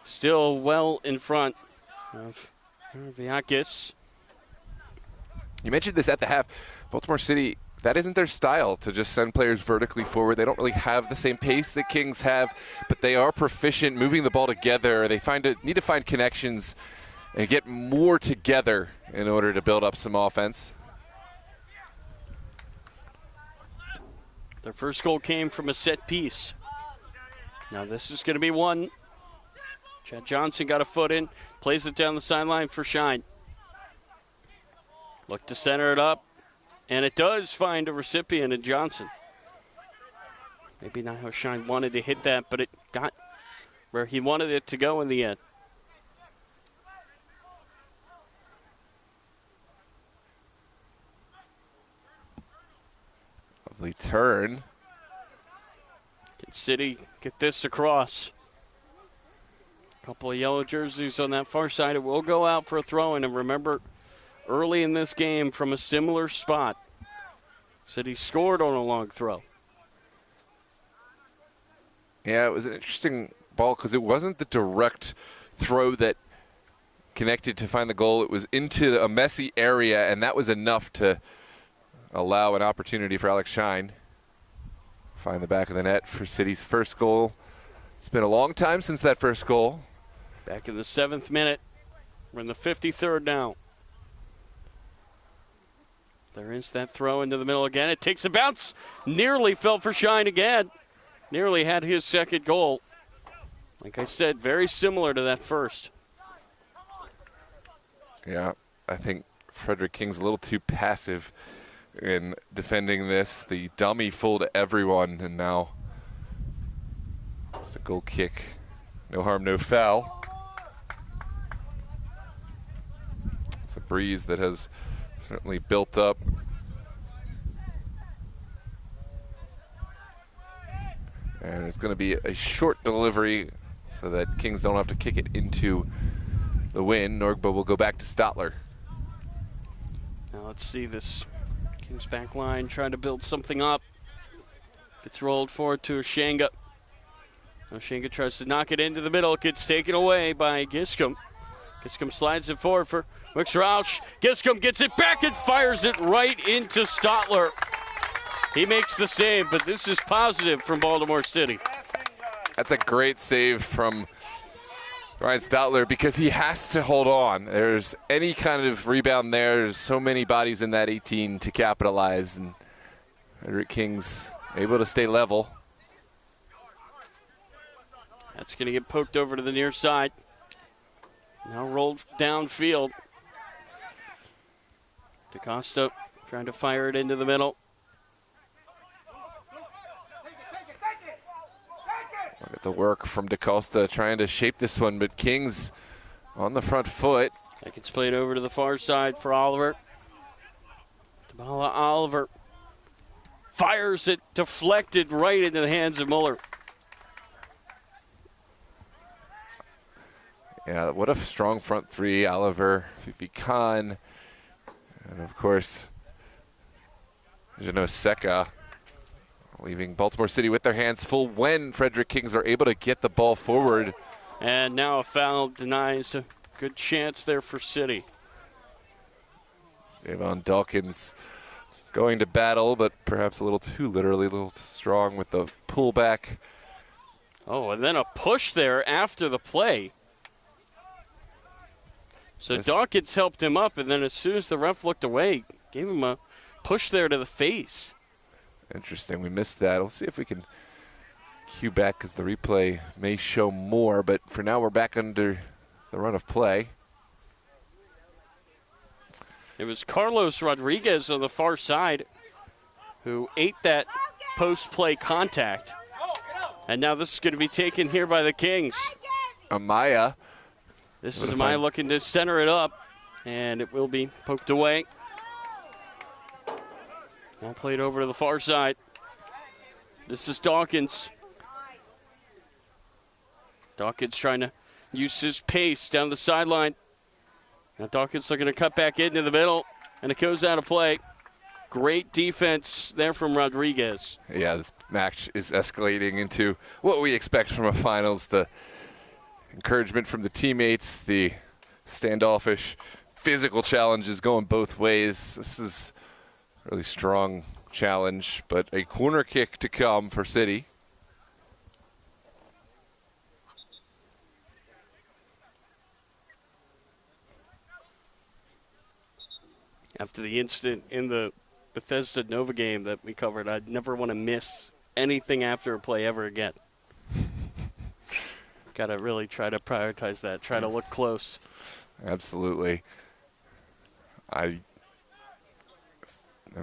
S2: still well in front of Viakis.
S1: You mentioned this at the half. Baltimore City, that isn't their style to just send players vertically forward. They don't really have the same pace that Kings have, but they are proficient moving the ball together. They need to find connections and get more together in order to build up some offense.
S2: Their first goal came from a set piece. Now this is going to be one. Chad Johnson got a foot in, plays it down the sideline for Shine. Look to center it up, and it does find a recipient in Johnson. Maybe not how Shine wanted to hit that, but it got where he wanted it to go in the end.
S1: Lovely turn.
S2: Can City get this across? A couple of yellow jerseys on that far side. It will go out for a throw-in, and remember, early in this game from a similar spot, City scored on a long throw.
S1: Yeah, it was an interesting ball because it wasn't the direct throw that connected to find the goal. It was into a messy area, and that was enough to allow an opportunity for Alex Shine. Find the back of the net for City's first goal. It's been a long time since that first goal.
S2: Back in the 7th minute. We're in the 53rd now. There is that throw into the middle again. It takes a bounce. Nearly fell for Shine again. Nearly had his second goal. Like I said, very similar to that first.
S1: Yeah, I think Frederick King's a little too passive in defending this. The dummy fooled everyone, and now it's a goal kick. No harm, no foul. It's a breeze that has certainly built up. And it's going to be a short delivery so that Kings don't have to kick it into the wind. Norgbo will go back to Stotler.
S2: Now let's see this Kings back line trying to build something up. Gets rolled forward to Oshanga. Oshanga tries to knock it into the middle. It gets taken away by Giscombe. Giscombe slides it forward for Wicks-Roush. Giscombe gets it back and fires it right into Stotler. He makes the save, but this is positive from Baltimore City.
S1: That's a great save from Ryan Stotler because he has to hold on. There's any kind of rebound there. There's so many bodies in that 18 to capitalize, and Frederick King's able to stay level.
S2: That's going to get poked over to the near side. Now rolled downfield. DeCosta trying to fire it into the middle.
S1: Look at the work from DeCosta trying to shape this one, but Kings on the front foot.
S2: That gets played over to the far side for Oliver. Tamala Oliver fires it, deflected right into the hands of Muller.
S1: Yeah, what a strong front three. Oliver, Fifi Khan, and of course, Jano Seca, leaving Baltimore City with their hands full when Frederick Kings are able to get the ball forward
S2: And now a foul denies a good chance there for City.
S1: Davon Dawkins going to battle, but perhaps a little too literally, a little too strong with the pullback.
S2: Oh, and then a push there after the play. So Dawkins helped him up, and then as soon as the ref looked away, gave him a push there to the face.
S1: Interesting. We missed that. We'll see if we can cue back because the replay may show more, but for now we're back under the run of play.
S2: It was Carlos Rodriguez on the far side who ate that post-play contact. And now this is going to be taken here by the Kings.
S1: Amaya.
S2: This is Amaya looking to center it up, and it will be poked away. Ball played over to the far side. This is Dawkins. Dawkins trying to use his pace down the sideline. Now Dawkins looking to cut back into the middle, and it goes out of play. Great defense there from Rodriguez.
S1: Yeah, this match is escalating into what we expect from a finals. The encouragement from the teammates, the standoffish physical challenges going both ways. This is a really strong challenge, but a corner kick to come for City.
S2: After the incident in the Bethesda Nova game that we covered, I'd never want to miss anything after a play ever again. Got to really try to prioritize that, try to look close.
S1: Absolutely. I'm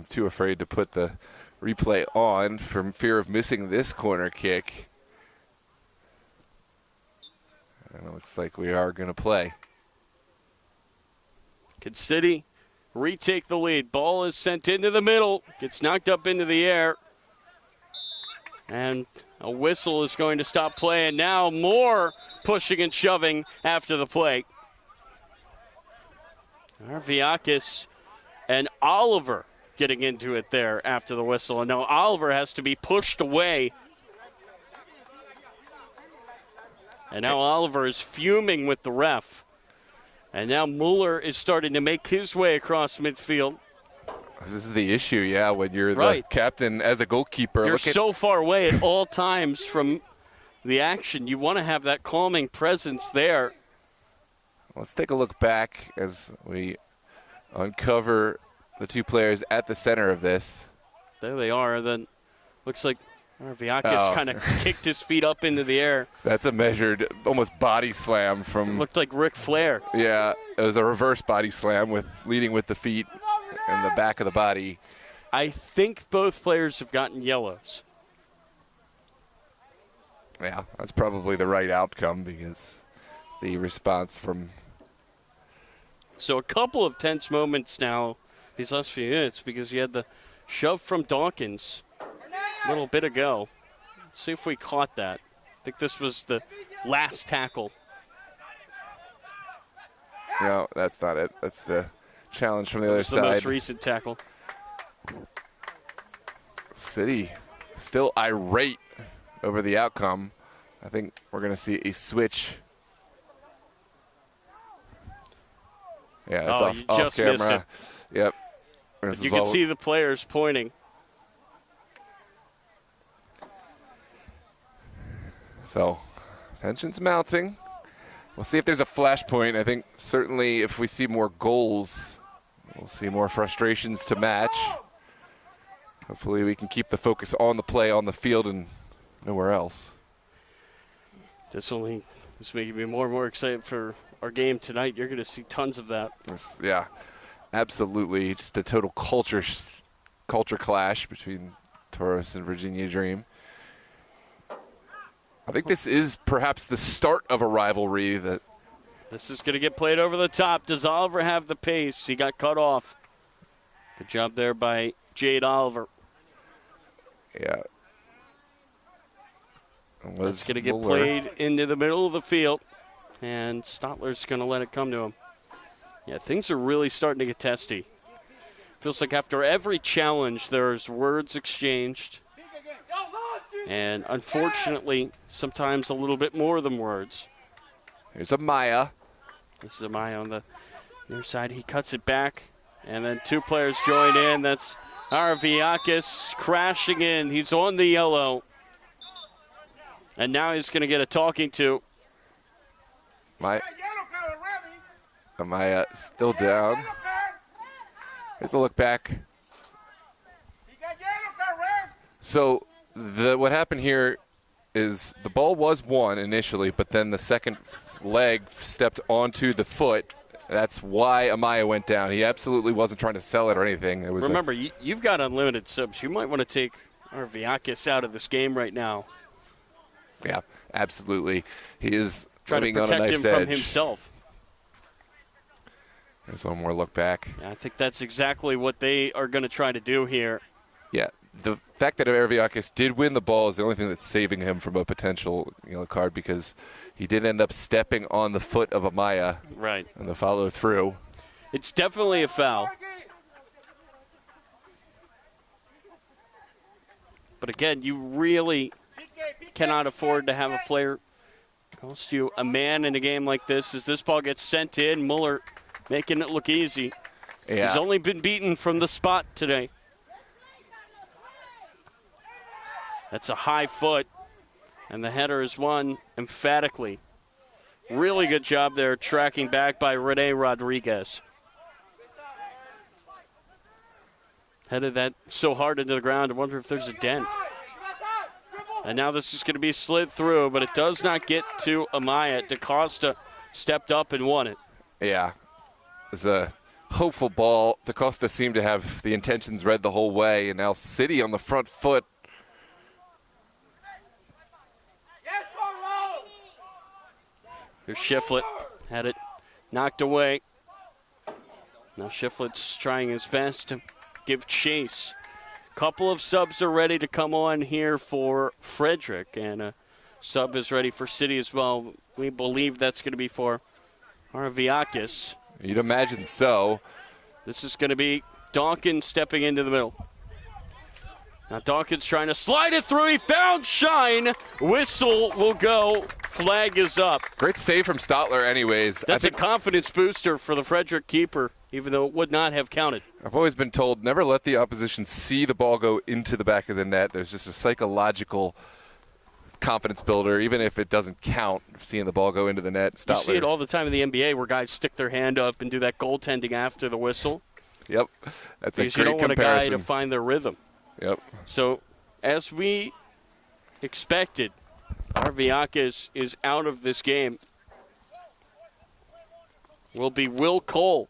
S1: too afraid to put the replay on from fear of missing this corner kick. And it looks like we are going to play.
S2: Could City retake the lead? Ball is sent into the middle, gets knocked up into the air. And a whistle is going to stop play, and now more pushing and shoving after the play. Arviakis and Oliver getting into it there after the whistle, and now Oliver has to be pushed away. And now Oliver is fuming with the ref. And now Mueller is starting to make his way across midfield.
S1: This is the issue, yeah, when you're the captain as a goalkeeper.
S2: You're so far away at all times from the action. You want to have that calming presence there.
S1: Let's take a look back as we uncover the two players at the center of this.
S2: There they are. Then looks like Arviakis kind of kicked his feet up into the air.
S1: That's a measured, almost body slam from...
S2: It looked like Ric Flair.
S1: Yeah, it was a reverse body slam with leading with the feet and the back of the body.
S2: I think both players have gotten yellows.
S1: Yeah, that's probably the right outcome because the response from...
S2: So a couple of tense moments now these last few minutes because you had the shove from Dawkins a little bit ago. Let's see if we caught that. I think this was the last tackle.
S1: No, that's not it. That's the challenge from the other side.
S2: The most recent tackle.
S1: City still irate over the outcome. I think we're going to see a switch. Yeah, it's
S2: you
S1: off
S2: just
S1: camera.
S2: missed it.
S1: Yep.
S2: You can see the players pointing.
S1: So, tension's mounting. We'll see if there's a flashpoint. I think certainly if we see more goals, we'll see more frustrations to match. Hopefully we can keep the focus on the play on the field and nowhere else.
S2: This making me more and more excited for our game tonight. You're going to see tons of that.
S1: Yeah, absolutely. Just a total culture clash between Taurus and Virginia Dream. I think this is perhaps the start of a rivalry.
S2: This is going to get played over the top. Does Oliver have the pace? He got cut off. Good job there by Jade Oliver.
S1: Yeah.
S2: It's going to get played into the middle of the field, and Stotler's going to let it come to him. Yeah, things are really starting to get testy. Feels like after every challenge, there's words exchanged. And unfortunately, sometimes a little bit more than words.
S1: Here's Amaya.
S2: This is Amaya on the near side. He cuts it back, and then two players join in. That's Araviakis crashing in. He's on the yellow. And now he's going to get a talking to.
S1: Amaya still down. Here's a look back. So what happened here is the ball was won initially, but then the second leg stepped onto the foot. That's why Amaya went down. He absolutely wasn't trying to sell it or anything. It was
S2: Remember, you've got unlimited subs. You might want to take Araviakis out of this game right now.
S1: Yeah, absolutely. He is
S2: trying to protect him from himself.
S1: There's one more look back.
S2: Yeah, I think that's exactly what they are going to try to do here.
S1: Yeah, the fact that Araviakis did win the ball is the only thing that's saving him from a potential yellow card, because he did end up stepping on the foot of Amaya.
S2: Right.
S1: And the follow through.
S2: It's definitely a foul. But again, you really cannot afford to have a player cost you a man in a game like this. As this ball gets sent in, Muller making it look easy.
S1: Yeah.
S2: He's only been beaten from the spot today. That's a high foot, and the header is won emphatically. Really good job there, tracking back by Rene Rodriguez. Headed that so hard into the ground, I wonder if there's a dent. And now this is going to be slid through, but it does not get to Amaya. DaCosta stepped up and won it.
S1: Yeah. It's a hopeful ball. DaCosta seemed to have the intentions read the whole way, and now City on the front foot.
S2: Here's Shiflett. Had it knocked away. Now Shiflett's trying his best to give chase. Couple of subs are ready to come on here for Frederick, and a sub is ready for City as well. We believe that's going to be for Araviakis.
S1: You'd imagine so.
S2: This is going to be Dawkins stepping into the middle. Now Dawkins trying to slide it through. He found Shine. Whistle will go. Flag is up.
S1: Great save from Stotler anyways.
S2: That's a confidence booster for the Frederick keeper, even though it would not have counted.
S1: I've always been told never let the opposition see the ball go into the back of the net. There's just a psychological confidence builder, even if it doesn't count, seeing the ball go into the net. Stotler.
S2: You see it all the time in the NBA where guys stick their hand up and do that goaltending after the whistle.
S1: Yep. That's a great comparison.
S2: Because you don't want a guy to find their rhythm.
S1: Yep.
S2: So, as we expected, Araviakis is out of this game. Will be Will Cole.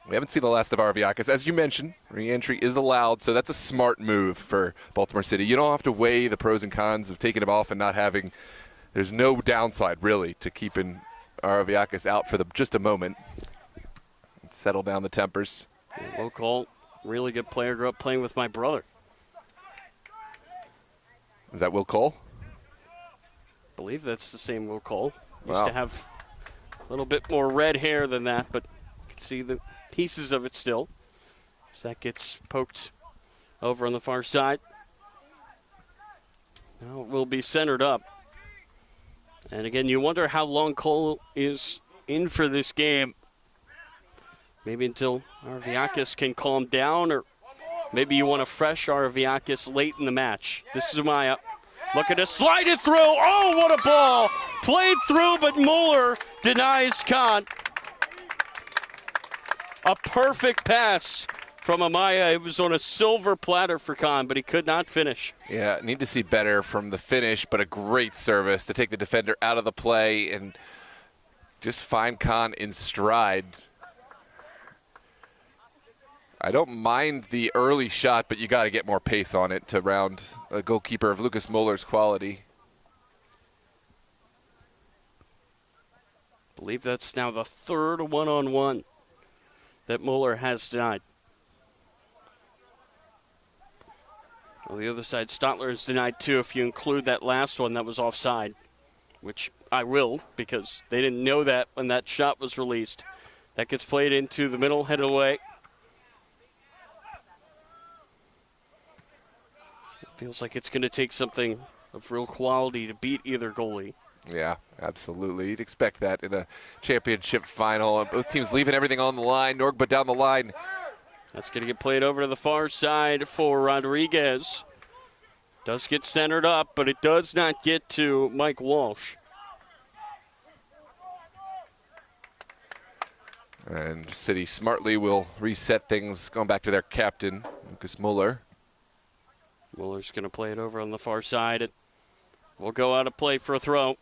S1: We haven't seen the last of Araviakis. As you mentioned, re-entry is allowed, so that's a smart move for Baltimore City. You don't have to weigh the pros and cons of taking him off and not having – there's no downside, really, to keeping Araviakis out for just a moment. Settle down the tempers.
S2: Yeah, Will Cole, really good player. Grew up playing with my brother.
S1: Is that Will Cole?
S2: I believe that's the same Will Cole.
S1: Wow.
S2: Used to have a little bit more red hair than that, but you can see the pieces of it still. So that gets poked over on the far side. Now it will be centered up. And again, you wonder how long Cole is in for this game. Maybe until Araviakis can calm down, or maybe you want a fresh Araviakis late in the match. This is Amaya. Looking to slide it through. Oh, what a ball. Played through, but Muller denies Khan. A perfect pass from Amaya. It was on a silver platter for Khan, but he could not finish.
S1: Yeah, need to see better from the finish, but a great service to take the defender out of the play and just find Khan in stride. I don't mind the early shot, but you got to get more pace on it to round a goalkeeper of Lucas Muller's quality.
S2: I believe that's now the third one-on-one that Muller has denied. On the other side, Stotler is denied two if you include that last one that was offside, which I will because they didn't know that when that shot was released. That gets played into the middle, headed away. Feels like it's going to take something of real quality to beat either goalie.
S1: Yeah, absolutely. You'd expect that in a championship final. Both teams leaving everything on the line. Norgba down the line.
S2: That's going to get played over to the far side for Rodriguez. Does get centered up, but it does not get to Mike Walsh.
S1: And City smartly will reset things, going back to their captain, Lucas Muller.
S2: Muller's going to play it over on the far side. It will go out of play for a throw.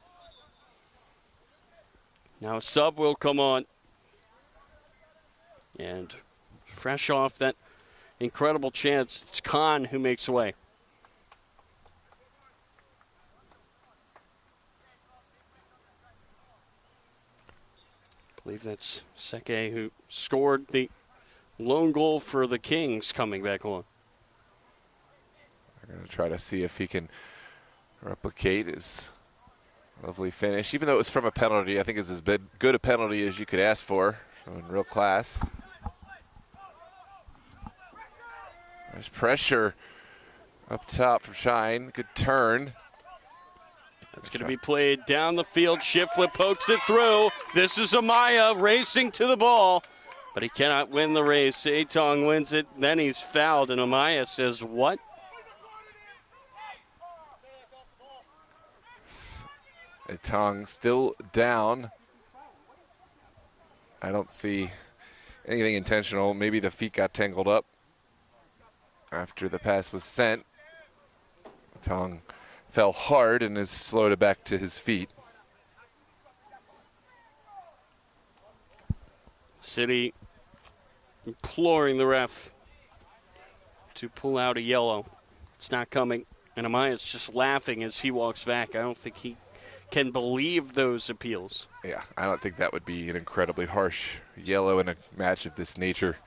S2: Now a sub will come on. And fresh off that incredible chance, it's Khan who makes way. I believe that's Seke who scored the lone goal for the Kings coming back on.
S1: They're going to try to see if he can replicate his lovely finish. Even though it was from a penalty, I think it's as good a penalty as you could ask for. Showing real class. There's pressure up top from Shine. Good turn.
S2: It's going to be played down the field. Shiflett pokes it through. This is Amaya racing to the ball, but he cannot win the race. Atong wins it. Then he's fouled, and Amaya says, what?
S1: Atong still down. I don't see anything intentional. Maybe the feet got tangled up after the pass was sent. Atong fell hard and is slowed back to his feet.
S2: City imploring the ref to pull out a yellow. It's not coming. And Amaya's just laughing as he walks back. I don't think he can believe those appeals.
S1: Yeah, I don't think that would be an incredibly harsh yellow in a match of this nature.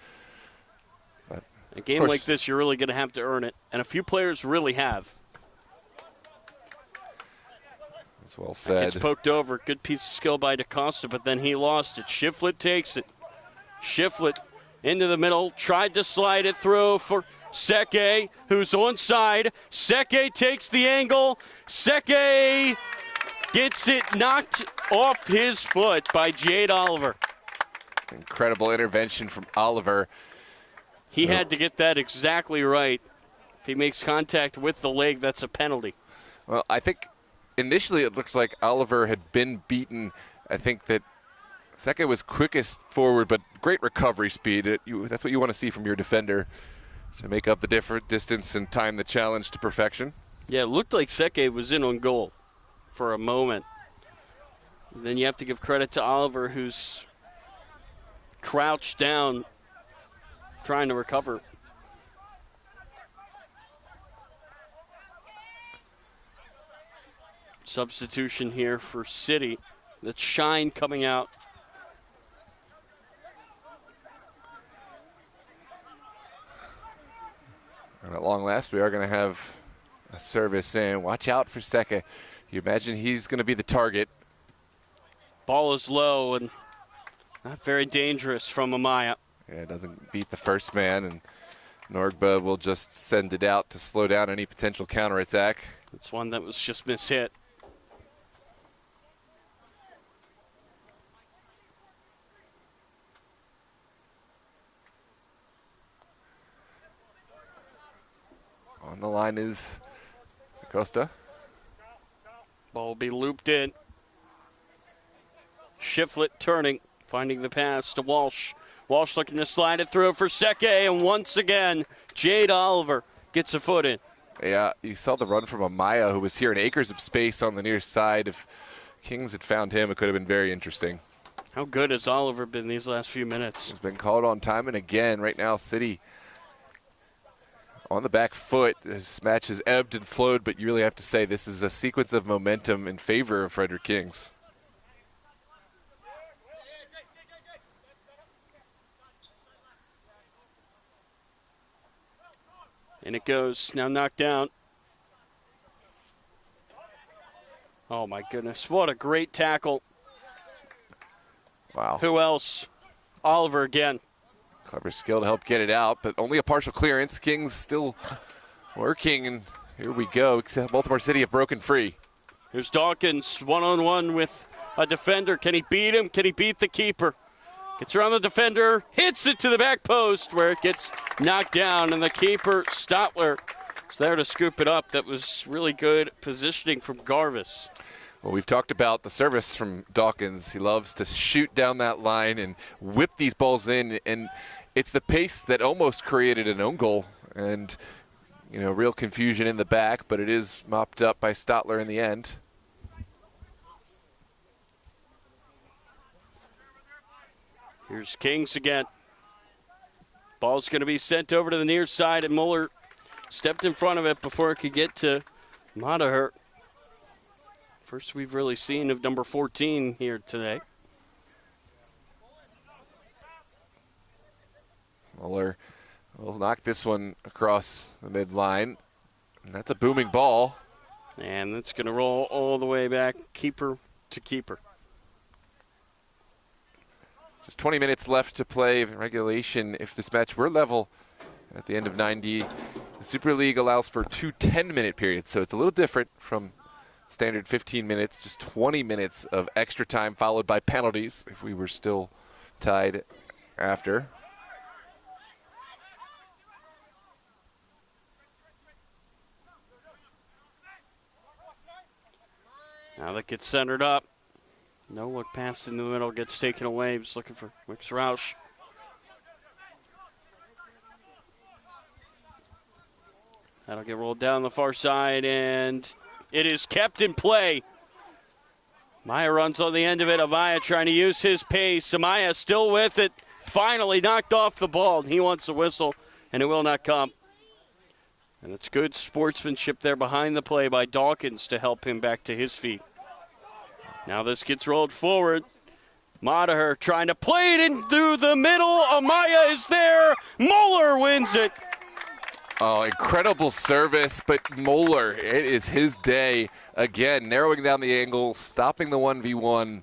S1: But
S2: a game like this, you're really going to have to earn it. And a few players really have.
S1: That's well said.
S2: Gets poked over. Good piece of skill by DaCosta, but then he lost it. Shiflett takes it. Shiflett into the middle. Tried to slide it through for Seke, who's onside. Seke takes the angle. Seke gets it knocked off his foot by Jade Oliver.
S1: Incredible intervention from Oliver.
S2: He had to get that exactly right. If he makes contact with the leg, that's a penalty.
S1: Well, I think initially it looked like Oliver had been beaten. I think that Seke was quickest forward, but great recovery speed. That's what you want to see from your defender, to make up the different distance and time the challenge to perfection.
S2: Yeah, it looked like Seke was in on goal for a moment. And then you have to give credit to Oliver, who's crouched down trying to recover. Substitution here for City. That's Shine coming out.
S1: And at long last, we are going to have a service in. Watch out for Seke. You imagine he's going to be the target.
S2: Ball is low and not very dangerous from Amaya.
S1: Yeah, it doesn't beat the first man, and Norgba will just send it out to slow down any potential counterattack.
S2: It's one that was just mishit.
S1: On the line is Acosta.
S2: Ball will be looped in. Shiflett turning, finding the pass to Walsh. Walsh looking to slide it through for Seke, and once again, Jade Oliver gets a foot in.
S1: Yeah, you saw the run from Amaya, who was here in acres of space on the near side. If Kings had found him, it could have been very interesting.
S2: How good has Oliver been these last few minutes?
S1: He's been called on time and again. Right now, City on the back foot. This match has ebbed and flowed, but you really have to say this is a sequence of momentum in favor of Frederick Kings.
S2: And it goes, now knocked down. Oh my goodness, what a great tackle.
S1: Wow.
S2: Who else? Oliver again.
S1: Clever skill to help get it out, but only a partial clearance. Kings still working, and here we go. Baltimore City have broken free.
S2: Here's Dawkins, one-on-one with a defender. Can he beat him? Can he beat the keeper? Gets around the defender, hits it to the back post where it gets knocked down, and the keeper, Stotler, is there to scoop it up. That was really good positioning from Garvis.
S1: Well, we've talked about the service from Dawkins. He loves to shoot down that line and whip these balls in, and it's the pace that almost created an own goal and, you know, real confusion in the back, but it is mopped up by Stotler in the end.
S2: Here's Kings again. Ball's going to be sent over to the near side, and Muller stepped in front of it before it could get to Madaher. First we've really seen of number 14 here today.
S1: Muller will knock this one across the midline, and that's a booming ball.
S2: And that's going to roll all the way back, keeper to keeper.
S1: Just 20 minutes left to play in regulation. If this match were level at the end of 90, the Super League allows for 2 10-minute periods, so it's a little different from standard 15 minutes, just 20 minutes of extra time followed by penalties if we were still tied after.
S2: Now that gets centered up. No look pass in the middle, gets taken away. He's looking for Wicks Roush. That'll get rolled down the far side, and it is kept in play. Maya runs on the end of it. Amaya trying to use his pace. Amaya still with it. Finally knocked off the ball. He wants a whistle, and it will not come. And it's good sportsmanship there behind the play by Dawkins to help him back to his feet. Now this gets rolled forward. Madaher trying to play it in through the middle. Amaya is there. Muller wins it.
S1: Oh, incredible service, but Muller, it is his day again, narrowing down the angle, stopping the 1v1,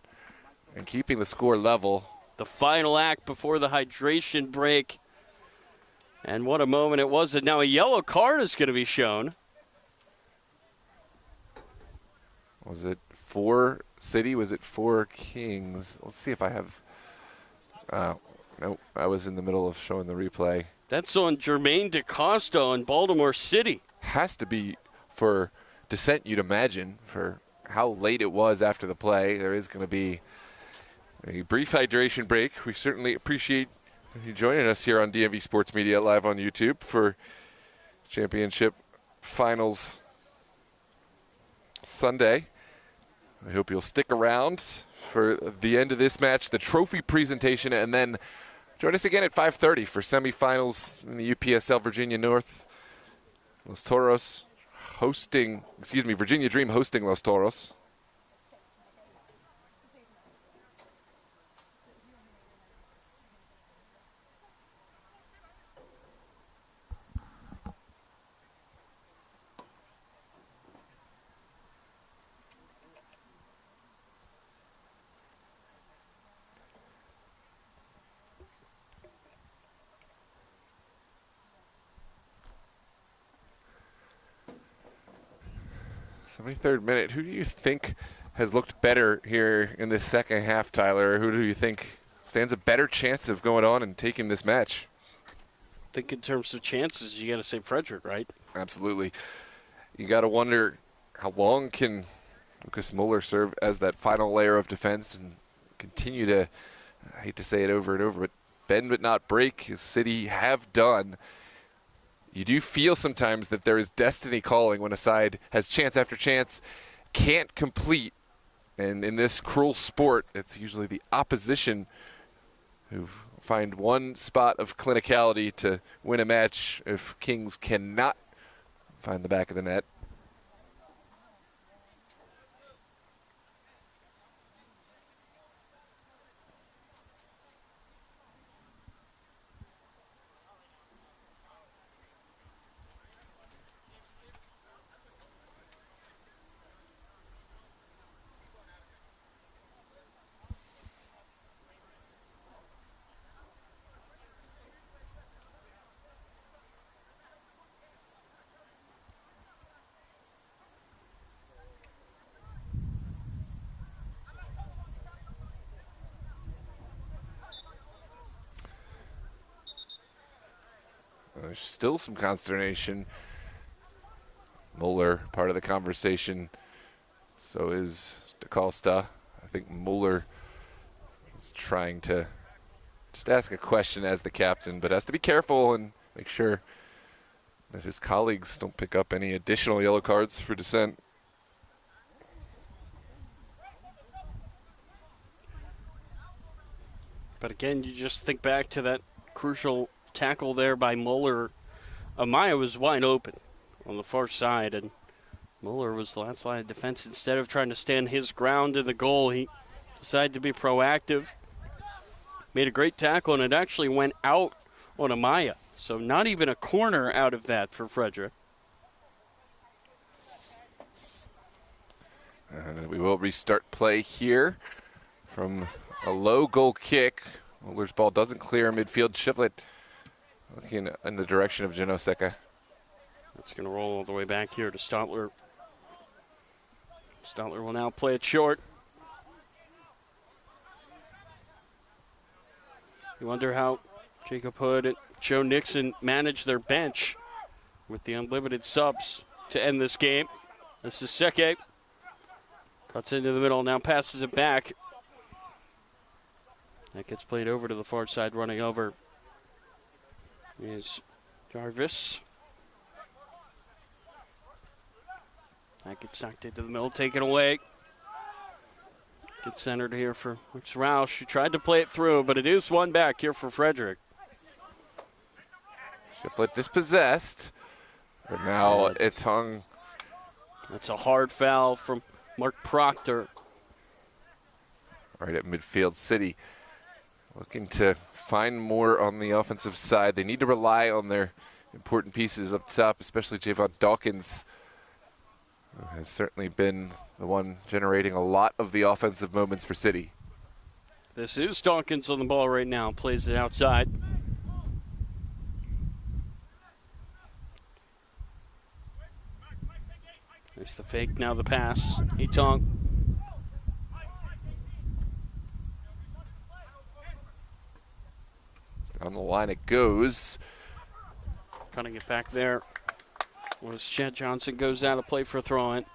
S1: and keeping the score level.
S2: The final act before the hydration break. And what a moment it was. And now a yellow card is going to be shown.
S1: Was it for City? Was it for Kings? Let's see if I have. No, I was in the middle of showing the replay.
S2: That's on Jermaine DaCosta in Baltimore City.
S1: Has to be for Descent, you'd imagine, for how late it was after the play. There is going to be a brief hydration break. We certainly appreciate you joining us here on DMV Sports Media live on YouTube for championship finals Sunday. I hope you'll stick around for the end of this match, the trophy presentation, and then join us again at 5:30 for semifinals in the UPSL Virginia North. Los Toros hosting, Virginia Dream hosting Los Toros. Third minute. Who do you think has looked better here in this second half, Tyler? Who do you think stands a better chance of going on and taking this match?
S2: I think in terms of chances, you got to say Frederick, right?
S1: Absolutely. You got to wonder how long can Lucas Muller serve as that final layer of defense and continue to, I hate to say it over and over, but bend but not break, as City have done. You do feel sometimes that there is destiny calling when a side has chance after chance, can't complete. And in this cruel sport, it's usually the opposition who find one spot of clinicality to win a match if Kings cannot find the back of the net. There's still some consternation. Mueller, part of the conversation. So is DaCosta. I think Mueller is trying to just ask a question as the captain, but has to be careful and make sure that his colleagues don't pick up any additional yellow cards for dissent.
S2: But again, you just think back to that crucial tackle there by Mueller. Amaya was wide open on the far side, and Mueller was the last line of defense. Instead of trying to stand his ground in the goal, he decided to be proactive. Made a great tackle, and it actually went out on Amaya. So not even a corner out of that for Frederick.
S1: And we will restart play here from a low goal kick. Mueller's ball doesn't clear midfield. Shiflett looking in the direction of Genoseka.
S2: It's going to roll all the way back here to Stotler. Stotler will now play it short. You wonder how Jacob Hood and Joe Nixon managed their bench with the unlimited subs to end this game. This is Seke. Cuts into the middle, now passes it back. That gets played over to the far side, running over is Jarvis. That gets knocked into the middle, taken away. Gets centered here for Max Roush, who tried to play it through, but it is one back here for Frederick.
S1: Shiflett dispossessed, but now it's hung.
S2: That's a hard foul from Mark Proctor.
S1: Right at midfield. City looking to find more on the offensive side. They need to rely on their important pieces up top, especially Javon Dawkins, who has certainly been the one generating a lot of the offensive moments for City.
S2: This is Dawkins on the ball right now, plays it outside. There's the fake, now the pass. Etong.
S1: On the line it goes.
S2: Cutting it back there was Chad Johnson, goes out of play for a throw-in.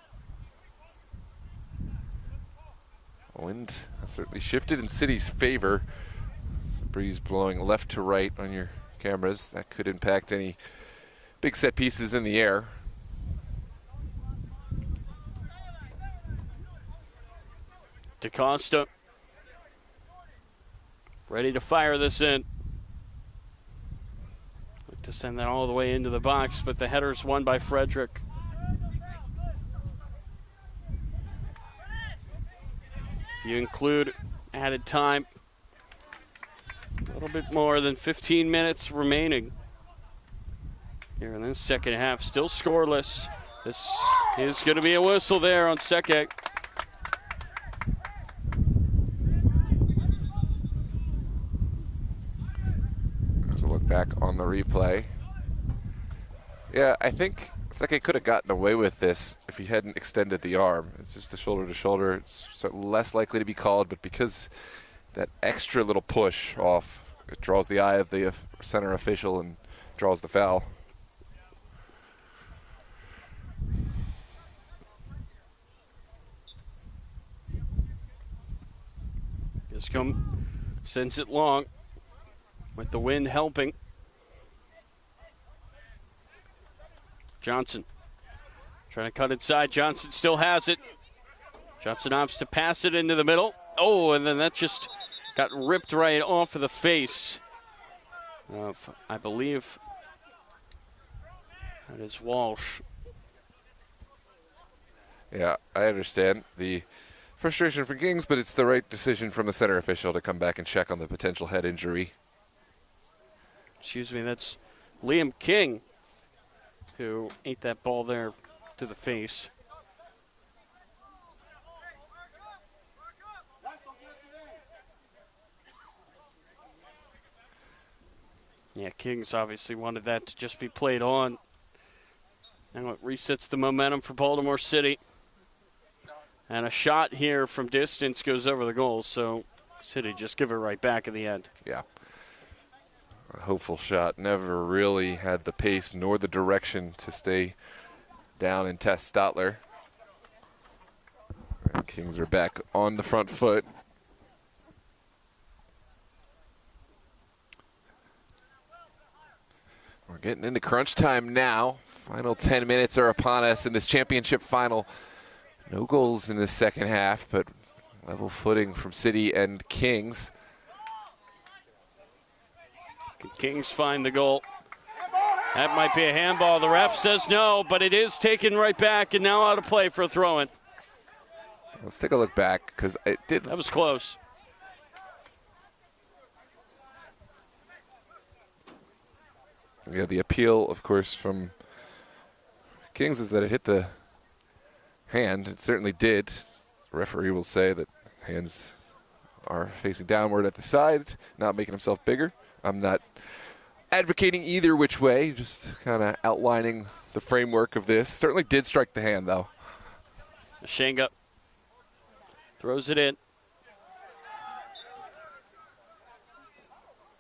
S1: Wind has certainly shifted in City's favor. The breeze blowing left to right on your cameras. That could impact any big set pieces in the air.
S2: DaCosta ready to fire this in. Look to send that all the way into the box, but the header's won by Frederick. You include added time, a little bit more than 15 minutes remaining here in this second half. Still scoreless. This is going to be a whistle there on Seke.
S1: There's a look back on the replay. Yeah, I think Seke could have gotten away with this if he hadn't extended the arm. It's just a shoulder to shoulder. It's less likely to be called, but because that extra little push off, it draws the eye of the center official and draws the foul.
S2: Giscombe sends it long with the wind helping. Johnson trying to cut inside. Johnson still has it. Johnson opts to pass it into the middle. Oh, and then that just got ripped right off of the face of, I believe, that is Walsh.
S1: Yeah, I understand the frustration for Kings, but it's the right decision from the center official to come back and check on the potential head injury.
S2: Excuse me, that's Liam King, who ate that ball there to the face. Yeah, Kings obviously wanted that to just be played on. Now it resets the momentum for Baltimore City. And a shot here from distance goes over the goal, so City just give it right back in the end.
S1: Yeah. A hopeful shot. Never really had the pace nor the direction to stay down and test Stotler. And Kings are back on the front foot. We're getting into crunch time now. Final 10 minutes are upon us in this championship final. No goals in the second half, but level footing from City and Kings.
S2: Can Kings find the goal? That might be a handball. The ref says no, but it is taken right back and now out of play for a throw-in.
S1: Let's take a look back, because it did.
S2: That was close.
S1: Yeah, the appeal, of course, from Kings is that it hit the hand. It certainly did. The referee will say that hands are facing downward at the side, not making himself bigger. I'm not advocating either which way, just kind of outlining the framework of this. Certainly did strike the hand, though.
S2: Shenga throws it in.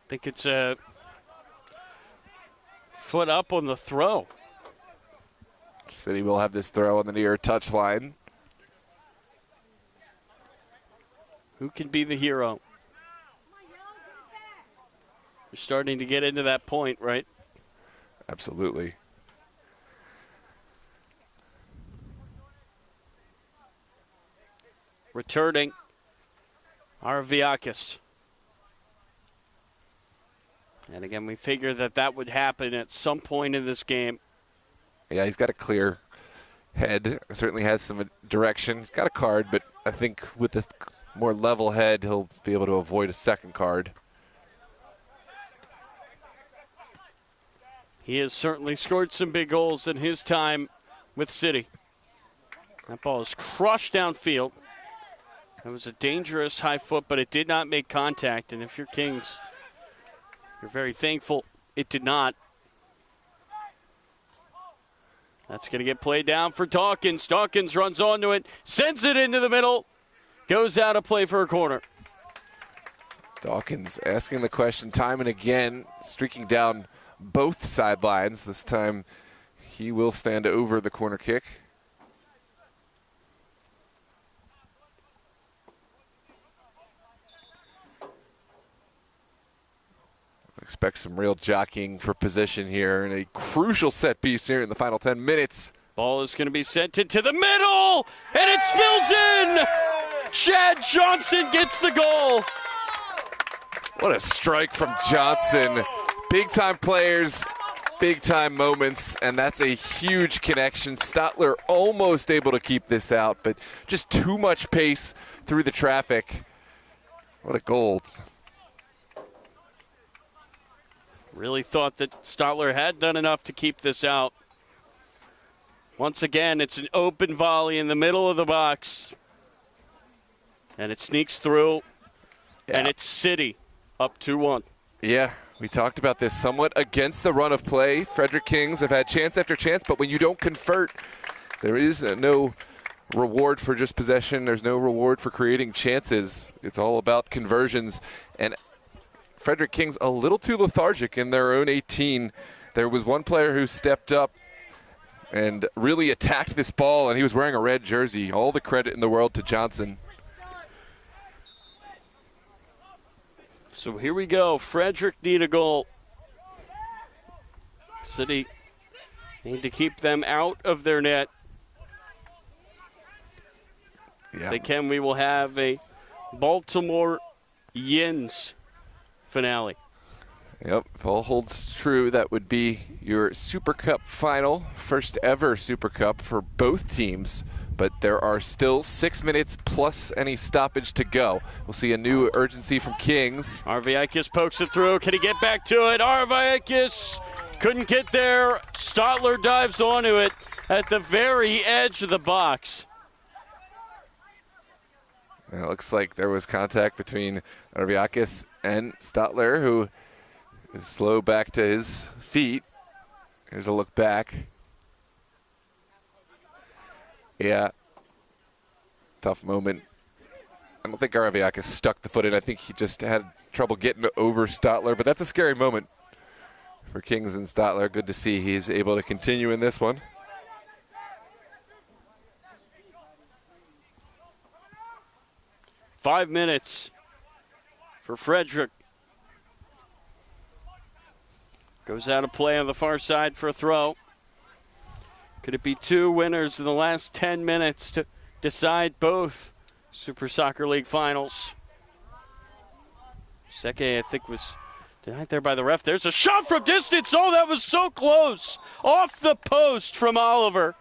S2: I think it's a foot up on the throw.
S1: City will have this throw on the near touch line.
S2: Who can be the hero? We're starting to get into that point, right?
S1: Absolutely.
S2: Returning, Araviakis. And again, we figured that that would happen at some point in this game.
S1: Yeah, he's got a clear head. Certainly has some direction. He's got a card, but I think with the more level head, he'll be able to avoid a second card.
S2: He has certainly scored some big goals in his time with City. That ball is crushed downfield. It was a dangerous high foot, but it did not make contact. And if you're Kings, you're very thankful it did not. That's going to get played down for Dawkins. Dawkins runs onto it, sends it into the middle, goes out of play for a corner.
S1: Dawkins asking the question time and again, streaking down both sidelines. This time he will stand over the corner kick. Expect some real jockeying for position here and a crucial set piece here in the final 10 minutes.
S2: Ball is going to be sent into the middle, and it spills in! Chad Johnson gets the goal.
S1: What a strike from Johnson. Big-time players, big-time moments, and that's a huge connection. Stotler almost able to keep this out, but just too much pace through the traffic. What a goal.
S2: Really thought that Stotler had done enough to keep this out. Once again, it's an open volley in the middle of the box. And it sneaks through, and it's City up 2-1.
S1: Yeah, we talked about this somewhat against the run of play. Frederick Kings have had chance after chance, but when you don't convert, there is no reward for just possession. There's no reward for creating chances. It's all about conversions. And Frederick Kings a little too lethargic in their own 18. There was one player who stepped up and really attacked this ball, and he was wearing a red jersey. All the credit in the world to Johnson.
S2: So here we go. Frederick need a goal. City need to keep them out of their net.
S1: Yeah.
S2: If they can, we will have a Baltimore Yins finale.
S1: Yep, if all holds true, that would be your Super Cup final, first ever Super Cup for both teams. But there are still 6 minutes plus any stoppage to go. We'll see a new urgency from Kings.
S2: Araviakis pokes it through. Can he get back to it? Araviakis couldn't get there. Stotler dives onto it at the very edge of the box.
S1: And it looks like there was contact between Araviakis and Stotler, who is slow back to his feet. Here's a look back. Yeah, tough moment. I don't think Araviakis stuck the foot in. I think he just had trouble getting over Stotler, but that's a scary moment. for Kings and Stotler. Good to see he's able to continue in this one.
S2: Five minutes for Frederick. Goes out of play on the far side for a throw. Could it be two winners in the last 10 minutes to decide both Super Soccer League finals? Seke, I think, was denied there by the ref. There's a shot from distance. Oh, that was so close. Off the post from Oliver.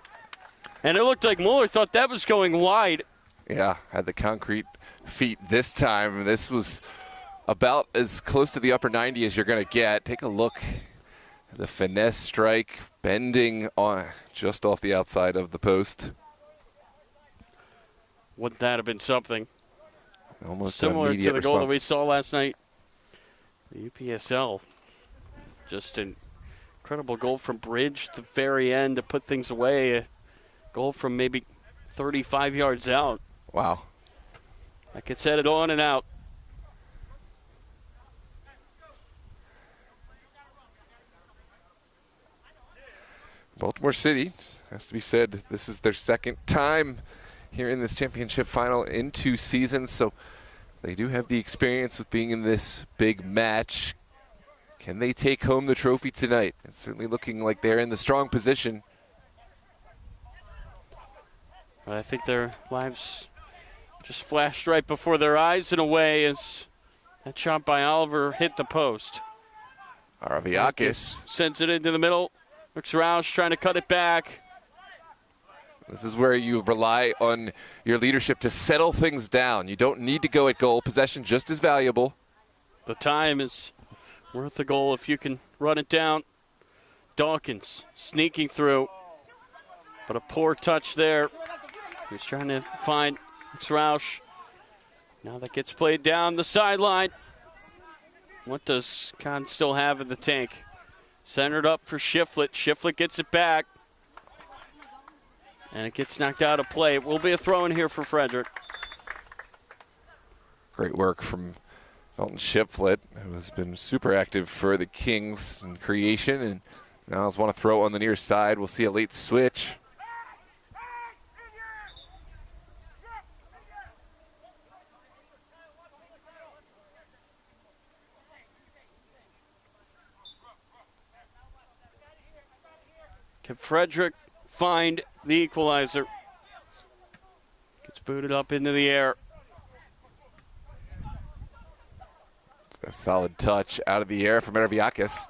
S2: And it looked like Mueller thought that was going wide.
S1: Yeah, had the concrete feet this time. This was about as close to the upper 90 as you're going to get. Take a look. The finesse strike, bending on just off the outside of the post.
S2: Wouldn't that have been something?
S1: Almost
S2: similar to the
S1: response.
S2: goal that we saw last night. The UPSL. Just an incredible goal from Bridge at the very end to put things away. A goal from maybe 35 yards out.
S1: Wow.
S2: That gets headed on and out.
S1: Baltimore City, has to be said, this is their second time here in this championship final in 2 seasons, so they do have the experience with being in this big match. Can they take home the trophy tonight? It's certainly looking like they're in the strong position.
S2: But I think their lives just flashed right before their eyes in a way as that shot by Oliver hit the post.
S1: Araviakis
S2: sends it into the middle. Looks Roush trying to cut it back.
S1: This is where you rely on your leadership to settle things down. You don't need to go at goal. Possession just as valuable.
S2: The time is worth the goal if you can run it down. Dawkins sneaking through. But a poor touch there. He's trying to find Roush. Now that gets played down the sideline. What does Kahn still have in the tank? Centered up for Shiflett. Shiflett gets it back. And it gets knocked out of play. It will be a throw in here for Frederick.
S1: Great work from Dalton Shiflett, who has been super active for the Kings in creation. And now has want to throw on the near side. We'll see a late switch.
S2: Can Frederick find the equalizer? Gets booted up into the air.
S1: A solid touch out of the air from Araviakis.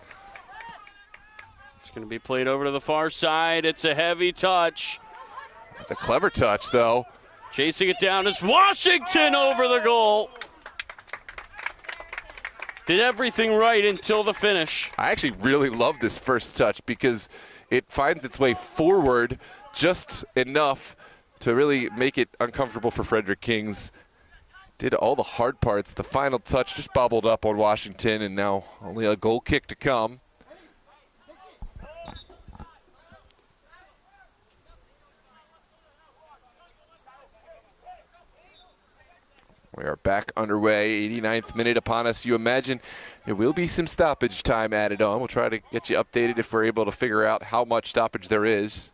S2: It's going to be played over to the far side. It's a heavy touch.
S1: It's a clever touch, though.
S2: Chasing it down is Washington over the goal. Did everything right until the finish.
S1: I actually really love this first touch because it finds its way forward just enough to really make it uncomfortable for Frederick Kings. Did all the hard parts. The final touch just bobbled up on Washington, and now only a goal kick to come. We are back underway, 89th minute upon us. You imagine there will be some stoppage time added on. We'll try to get you updated if we're able to figure out how much stoppage there is.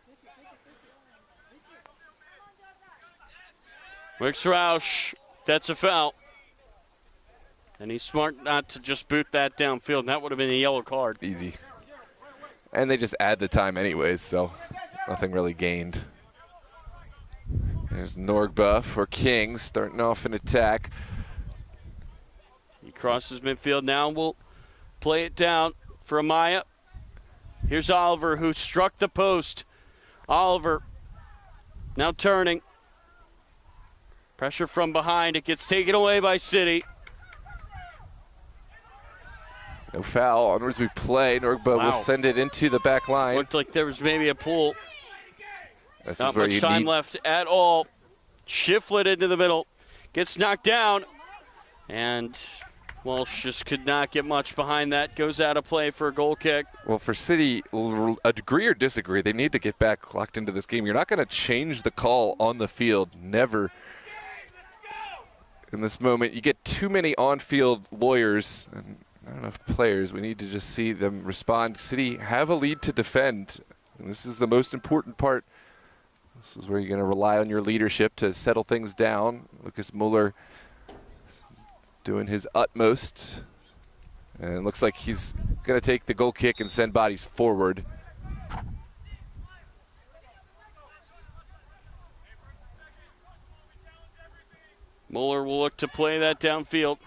S2: Wicks Roush, that's a foul. And he's smart not to just boot that downfield. That would have been a yellow card.
S1: Easy. And they just add the time anyways, so nothing really gained. There's Norgba for Kings starting off an attack.
S2: He crosses midfield now. We'll play it down for Amaya. Here's Oliver, who struck the post. Oliver now turning. Pressure from behind. It gets taken away by City.
S1: No foul. Onwards we play. Norgba will send it into the back line.
S2: Looked like there was maybe a pull.
S1: This
S2: Not
S1: is where
S2: much
S1: you
S2: time
S1: need
S2: left at all. Shiflett into the middle. Gets knocked down. And Walsh just could not get much behind that. Goes out of play for a goal kick.
S1: Well, for City, agree or disagree, they need to get back locked into this game. You're not going to change the call on the field. Never. In this moment, you get too many on-field lawyers. And Not enough players. We need to just see them respond. City have a lead to defend, and this is the most important part. This is where you're going to rely on your leadership to settle things down. Lucas Muller doing his utmost, and it looks like he's going to take the goal kick and send bodies forward.
S2: Muller will look to play that downfield.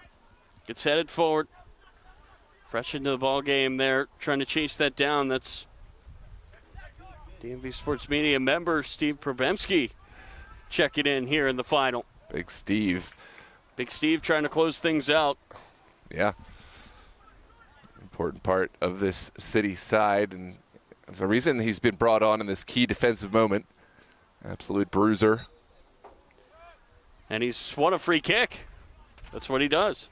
S2: Gets headed forward. Fresh into the ball game there, trying to chase that down. That's DMV Sports Media member Steve Probemski checking in here in the final.
S1: Big Steve.
S2: Big Steve trying to close things out.
S1: Yeah. Important part of this City side, and there's a reason he's been brought on in this key defensive moment. Absolute bruiser.
S2: And he's won a free kick. That's what he does.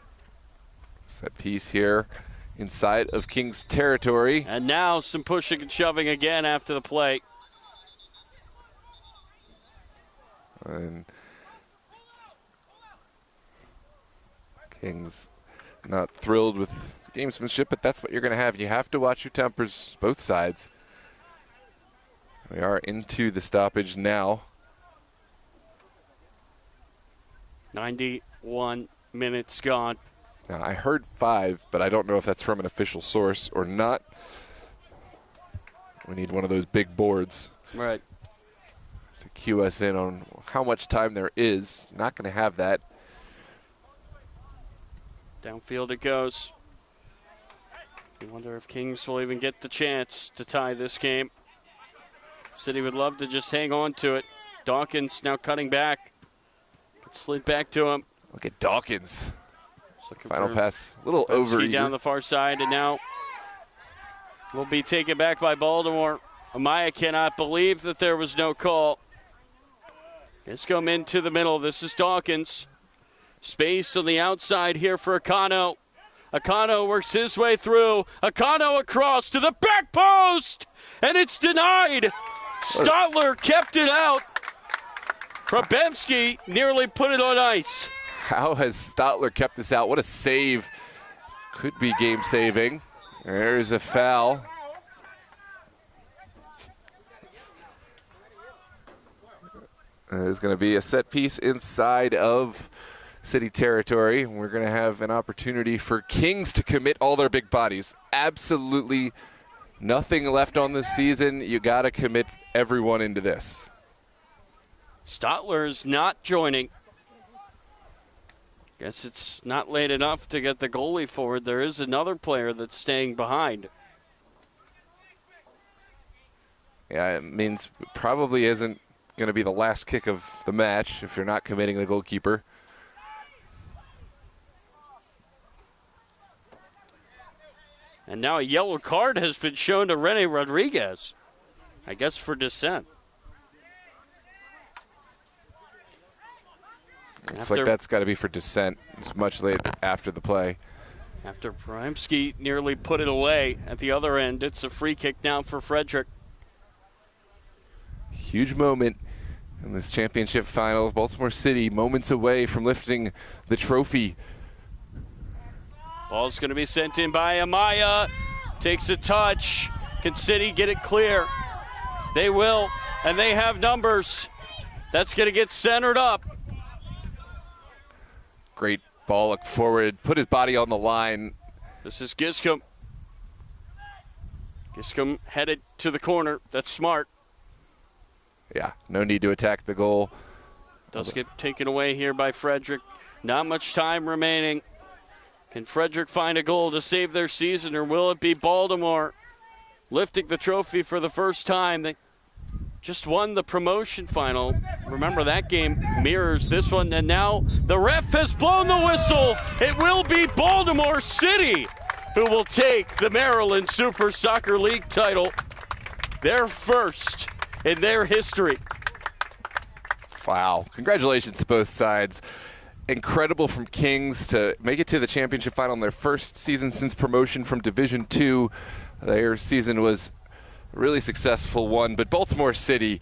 S1: Set piece here inside of Kings territory.
S2: And now some pushing and shoving again after the play.
S1: And Kings not thrilled with gamesmanship, but that's what you're going to have. You have to watch your tempers, both sides. We are into the stoppage now.
S2: 91 minutes gone.
S1: Now, I heard 5, but I don't know if that's from an official source or not. We need one of those big boards.
S2: Right.
S1: To cue us in on how much time there is. Not going to have that.
S2: Downfield it goes. You wonder if Kings will even get the chance to tie this game. City would love to just hang on to it. Dawkins now cutting back. Slid back to him.
S1: Look at Dawkins. Final
S2: for
S1: pass, a little over.
S2: Down the far side, and now will be taken back by Baltimore. Amaya cannot believe that there was no call. It's come into the middle. This is Dawkins. Space on the outside here for Akano. Akano works his way through. Akano across to the back post, and it's denied. Stotler kept it out. Probemski nearly put it on ice.
S1: How has Stotler kept this out? What a save. Could be game saving. There's a foul. There's going to be a set piece inside of City territory. We're going to have an opportunity for Kings to commit all their big bodies. Absolutely nothing left on this season. You got to commit everyone into this.
S2: Stotler is not joining. Guess it's not late enough to get the goalie forward. There is another player that's staying behind.
S1: Yeah, it means it probably isn't going to be the last kick of the match if you're not committing the goalkeeper.
S2: And now a yellow card has been shown to Rene Rodriguez, I guess for dissent.
S1: Looks like that's got to be for dissent. It's much late after the play.
S2: After Probemski nearly put it away at the other end, it's a free kick now for Frederick.
S1: Huge moment in this championship final. Baltimore City moments away from lifting the trophy.
S2: Ball's going to be sent in by Amaya. Takes a touch. Can City get it clear? They will, and they have numbers. That's going to get centered up.
S1: Great ball, look forward, put his body on the line.
S2: This is Giscombe. Giscombe headed to the corner. That's smart.
S1: Yeah, no need to attack the goal.
S2: Does get taken away here by Frederick. Not much time remaining. Can Frederick find a goal to save their season, or will it be Baltimore lifting the trophy for the first time? They just won the promotion final. Remember, that game mirrors this one, and now the ref has blown the whistle. It will be Baltimore City who will take the Maryland Super Soccer League title, their first in their history.
S1: Wow, congratulations to both sides. Incredible from Kings to make it to the championship final in their first season since promotion from Division II. Their season was a really successful one, but Baltimore City,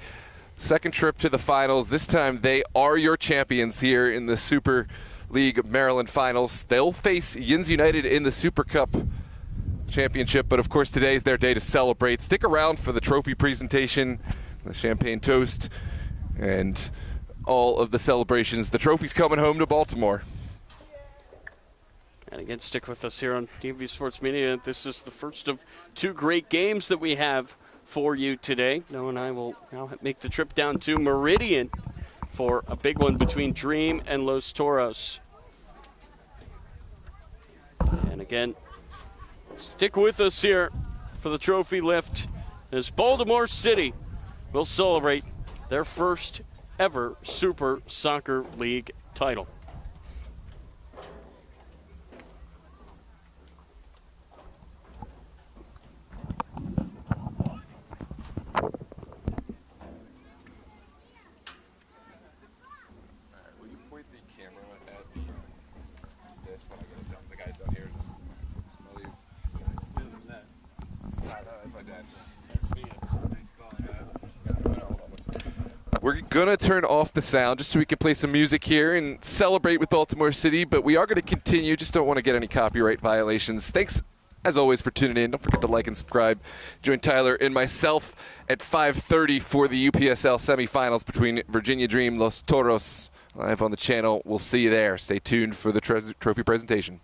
S1: second trip to the finals. This time they are your champions here in the Super League Maryland Finals. They'll face Yins United in the Super Cup Championship, but of course today is their day to celebrate. Stick around for the trophy presentation, the champagne toast, and all of the celebrations. The trophy's coming home to Baltimore.
S2: And again, stick with us here on DMV Sports Media. This is the first of 2 great games that we have for you today. Noah and I will now make the trip down to Meridian for a big one between Dream and Los Toros. And again, stick with us here for the trophy lift as Baltimore City will celebrate their first ever Super Soccer League title.
S1: Will you point the camera at this when I get it done? The guys down here just leave. That's my dad. We're going to turn off the sound just so we can play some music here and celebrate with Baltimore City, but we are going to continue. Just don't want to get any copyright violations. Thanks, as always, for tuning in. Don't forget to like and subscribe. Join Tyler and myself at 5:30 for the UPSL semifinals between Virginia Dream, Los Toros, live on the channel. We'll see you there. Stay tuned for the trophy presentation.